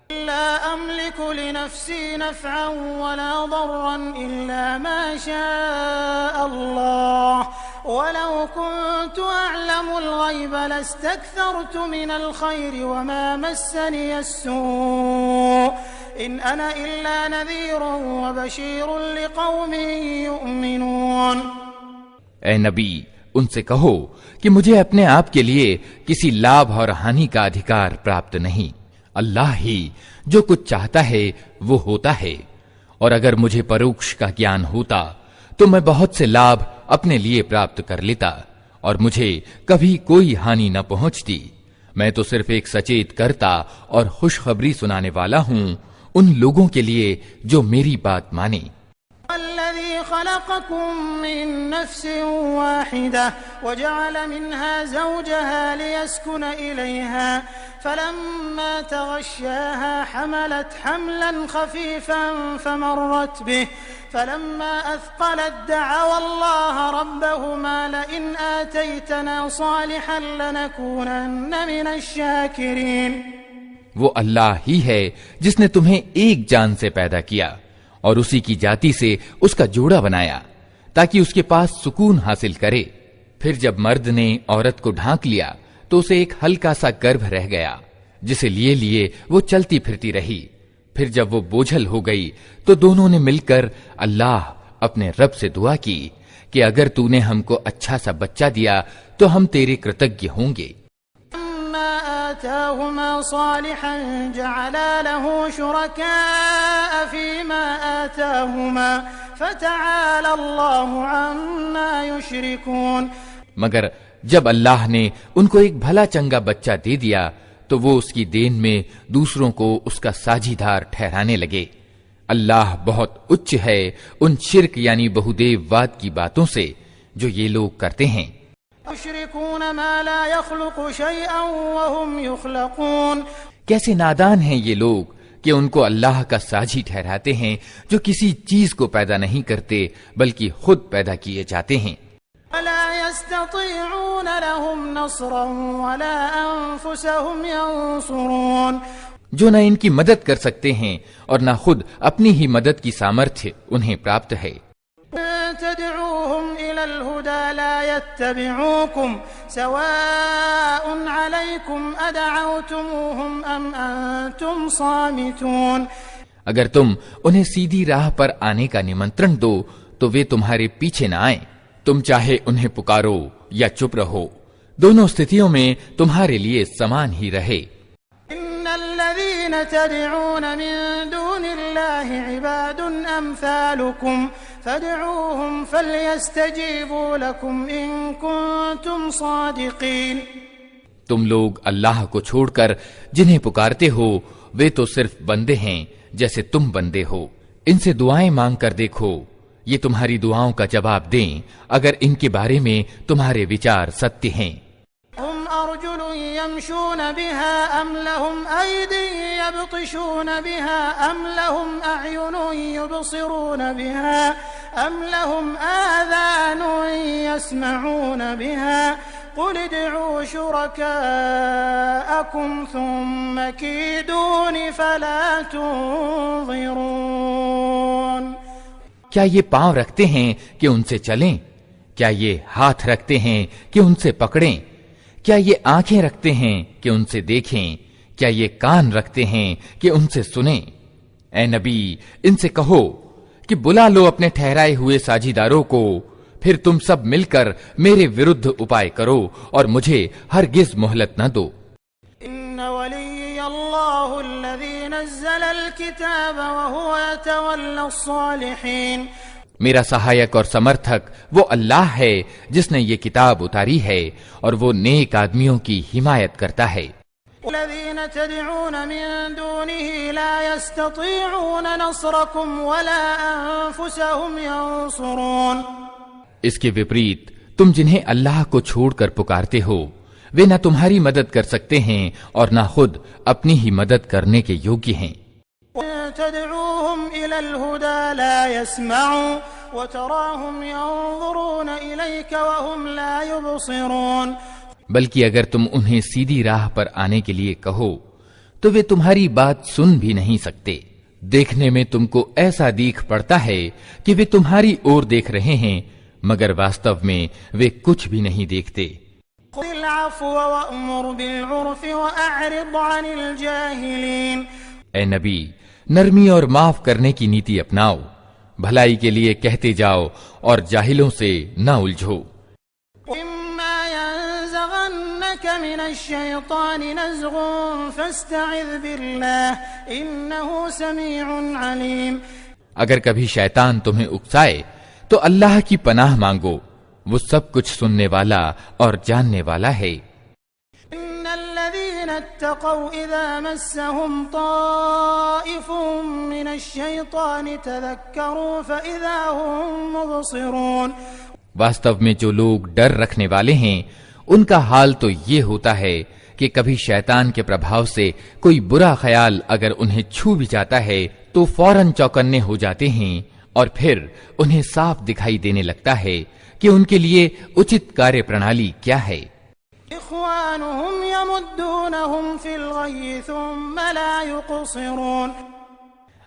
لا أملك لنفسي نفعا ولا ضرا إلا ما شاء الله ولو كنت أعلم الغيب لاستكثرت من الخير وما مسني السوء إن أنا إلا نذير وبشير لقوم يؤمنون۔ اے نبی ان سے کہو کہ مجھے اپنے آپ کے لیے کسی لابھ اور ہانی کا ادھیکار پراپت نہیں، اللہ ہی جو کچھ چاہتا ہے وہ ہوتا ہے، اور اگر مجھے پروکش کا گیان ہوتا تو میں بہت سے لابھ اپنے لیے پراپت کر لیتا اور مجھے کبھی کوئی ہانی نہ پہنچتی۔ میں تو صرف ایک سچیت کرتا اور خوشخبری سنانے والا ہوں ان لوگوں کے لیے جو میری بات مانے۔ الذي خلقكم من نفس واحدة وجعل منها زوجها ليسكن إليها فلما تغشاها حملت حملا خفيفا فمرت به فلما أثقلت دعوا الله ربهما لئن آتيتنا صالحا لنكونن من الشاكرين۔ وہ اللہ ہی ہے جس نے تمہیں ایک جان سے پیدا کیا اور اسی کی جاتی سے اس کا جوڑا بنایا تاکہ اس کے پاس سکون حاصل کرے۔ پھر جب مرد نے عورت کو ڈھانک لیا تو اسے ایک ہلکا سا گربھ رہ گیا جسے لیے لیے وہ چلتی پھرتی رہی۔ پھر جب وہ بوجھل ہو گئی تو دونوں نے مل کر اللہ اپنے رب سے دعا کی کہ اگر تو نے ہم کو اچھا سا بچہ دیا تو ہم تیرے کرتگی ہوں گے۔ آتاهما صالحا جعلا له شركاء فيما آتاهما فتعالى الله عما يشركون۔ مگر جب اللہ نے ان کو ایک بھلا چنگا بچہ دے دیا تو وہ اس کی دین میں دوسروں کو اس کا ساجھیدار ٹھہرانے لگے۔ اللہ بہت اچ ہے ان شرک یعنی بہودیو واد کی باتوں سے جو یہ لوگ کرتے ہیں۔ يشركون ما لا يخلق شيئا وهم يخلقون۔ کیسے نادان ہیں یہ لوگ کہ ان کو اللہ کا ساجھی ٹھہراتے ہیں جو کسی چیز کو پیدا نہیں کرتے بلکہ خود پیدا کیے جاتے ہیں۔ ولا يستطيعون لهم نصرا ولا أنفسهم ينصرون۔ جو نہ ان کی مدد کر سکتے ہیں اور نہ خود اپنی ہی مدد کی سامرتھیہ انہیں پراپت ہے۔ تدعوهم إلى الهدى لا يتبعوكم سواء عليكم أدعوتموهم أم أنتم صامتون۔ اگر تم انہیں سیدھی راہ پر آنے کا نمنترن دو تو وہ تمہارے پیچھے نہ آئیں، تم چاہے انہیں پکارو یا چپ رہو، دونوں استھتیوں میں تمہارے لیے سمان ہی رہے۔ إن الذين تدعون من دون الله عباد أمثالكم فادعوهم فليستجيبوا لكم إن كنتم صادقين۔ تم لوگ اللہ کو چھوڑ کر جنہیں پکارتے ہو وہ تو صرف بندے ہیں جیسے تم بندے ہو، ان سے دعائیں مانگ کر دیکھو، یہ تمہاری دعاؤں کا جواب دیں اگر ان کے بارے میں تمہارے وچار ستیہ ہیں۔ هم أرجل يمشون بها أم لهم أيدي يبطشون بها أم لهم أعين يبصرون بها أم لهم آذان يسمعون بها قل ادعوا شركاءكم ثم كيدون فلا تنظرون۔ کیا یہ پاؤں رکھتے ہیں کہ ان سے چلیں؟ کیا یہ ہاتھ رکھتے ہیں کہ ان سے پکڑیں؟ کیا یہ آنکھیں رکھتے ہیں کہ ان سے دیکھیں؟ کیا یہ کان رکھتے ہیں کہ ان سے سنیں؟ اے نبی ان سے کہو کہ بلا لو اپنے ٹھہرائے ہوئے ساجھیداروں کو، پھر تم سب مل کر میرے ورد اپائے کرو اور مجھے ہرگز مہلت نہ دو۔ إن ولي الله الذي نزل الكتاب وهو يتولى الصالحين۔ میرا سہایک اور سمرتھک وہ اللہ ہے جس نے یہ کتاب اتاری ہے اور وہ نیک آدمیوں کی حمایت کرتا ہے۔ الذين تدعون من دونه لا يستطيعون نصركم ولا أنفسهم ينصرون۔ اس کے وپریت تم جنہیں اللہ کو چھوڑ کر پکارتے ہو وہ نہ تمہاری مدد کر سکتے ہیں اور نہ خود اپنی ہی مدد کرنے کے یوگی ہیں۔ تدعوهم إلى الهدى لا يسمعوا وتراهم ينظرون إليك وهم لا يبصرون۔ بلکہ اگر تم انہیں سیدھی راہ پر آنے کے لیے کہو تو وہ تمہاری بات سن بھی نہیں سکتے، دیکھنے میں تم کو ایسا دیکھ پڑتا ہے کہ وہ تمہاری اور دیکھ رہے ہیں مگر واستو میں وہ کچھ بھی نہیں دیکھتے۔ خذ العفو وأمر بالعرف وأعرض عن الجاهلين۔ اے نبی نرمی اور معاف کرنے کی نیتی اپناؤ، بھلائی کے لیے کہتے جاؤ اور جاہلوں سے نہ الجھو۔ إما ينزغنك من الشيطان نزغ فاستعذ بالله إنه سميع عليم۔ اگر کبھی شیطان تمہیں اکسائے تو اللہ کی پناہ مانگو، وہ سب کچھ سننے والا اور جاننے والا ہے۔ إن الذين اتقوا إذا مسهم طائف من الشيطان تذكروا فإذا هم مبصرون۔ واستو میں جو لوگ ڈر رکھنے والے ہیں ان کا حال تو یہ ہوتا ہے کہ کبھی شیطان کے پربھاؤ سے کوئی برا خیال اگر انہیں چھو بھی جاتا ہے تو فوراً چوکنے ہو جاتے ہیں اور پھر انہیں صاف دکھائی دینے لگتا ہے کہ ان کے لیے اچت کاریہ پرنالی کیا ہے۔ إخوانهم يمدونهم في الغي ثم لا يقصرون۔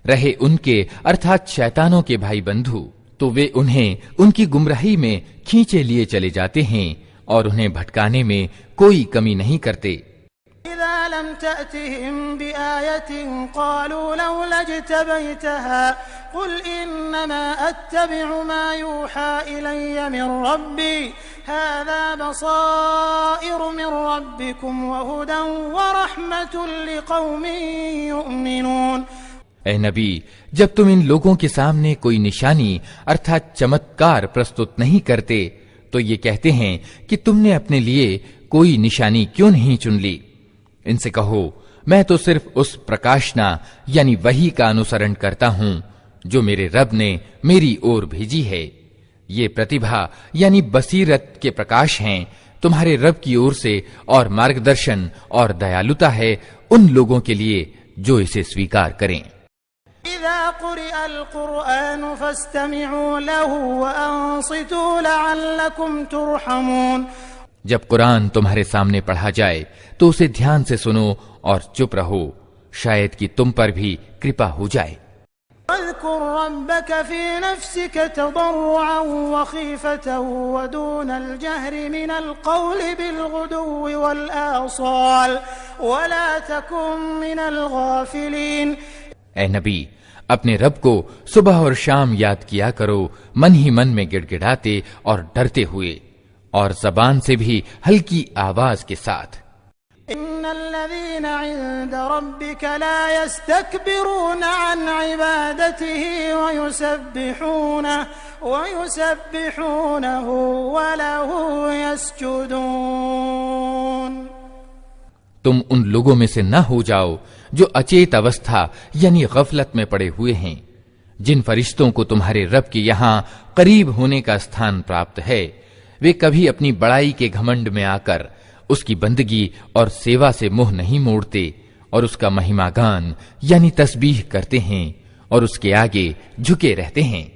رہے ان کے ارتھات شیطانوں کے بھائی بندھو تو وہ انہیں ان کی گمراہی میں کھینچے لیے چلے جاتے ہیں اور انہیں بھٹکانے میں کوئی کمی نہیں کرتے۔ إذا لم تأتهم بآية قالوا لولا اجتبيتها قل إنما أتبع ما يوحى إلي من ربي هذا بصائر من ربكم وهدى ورحمة لقوم يؤمنون۔ اے نبی جب تم ان لوگوں کے سامنے کوئی نشانی ارتھات چمتکار پرستت نہیں کرتے تو یہ کہتے ہیں کہ تم نے اپنے لیے کوئی نشانی کیوں نہیں چن لی۔ ان سے کہو میں تو صرف اس پرکاشنا یعنی وحی کا انوسرن کرتا ہوں جو میرے رب نے میری اور بھیجی ہے۔ یہ پرتیبھا یعنی بصیرت کے پرکاش ہیں تمہارے رب کی اور سے اور مارگدرشن اور دیالوتا ہے ان لوگوں کے لیے جو اسے سویکار کریں۔ إذا قرئ القرآن فاستمعوا له وأنصتوا لعلكم ترحمون۔ جب قرآن تمہارے سامنے پڑھا جائے تو اسے دھیان سے سنو اور چپ رہو شاید کہ تم پر بھی کرپا ہو جائے۔ واذكر ربك في نفسك تضرعا وخيفة ودون الجهر من القول بالغدو والآصال ولا تكن من الغافلين۔ اے نبی اپنے رب کو صبح اور شام یاد کیا کرو من ہی من میں گڑ گڑاتے اور ڈرتے ہوئے اور زبان سے بھی ہلکی آواز کے ساتھ۔ ان الذين عند ربك لا يستكبرون عن عبادته ويسبحونه وله يسجدون۔ تم ان لوگوں میں سے نہ ہو جاؤ جو اچیت اوستھا یعنی غفلت میں پڑے ہوئے ہیں، جن فرشتوں کو تمہارے رب کے یہاں قریب ہونے کا استھان پراپت ہے وہ کبھی اپنی بڑائی کے گھمنڈ میں آ کر اس کی بندگی اور سیوا سے منہ نہیں موڑتے اور اس کا مہیما گان یعنی تسبیح کرتے ہیں اور اس کے آگے جھکے رہتے ہیں۔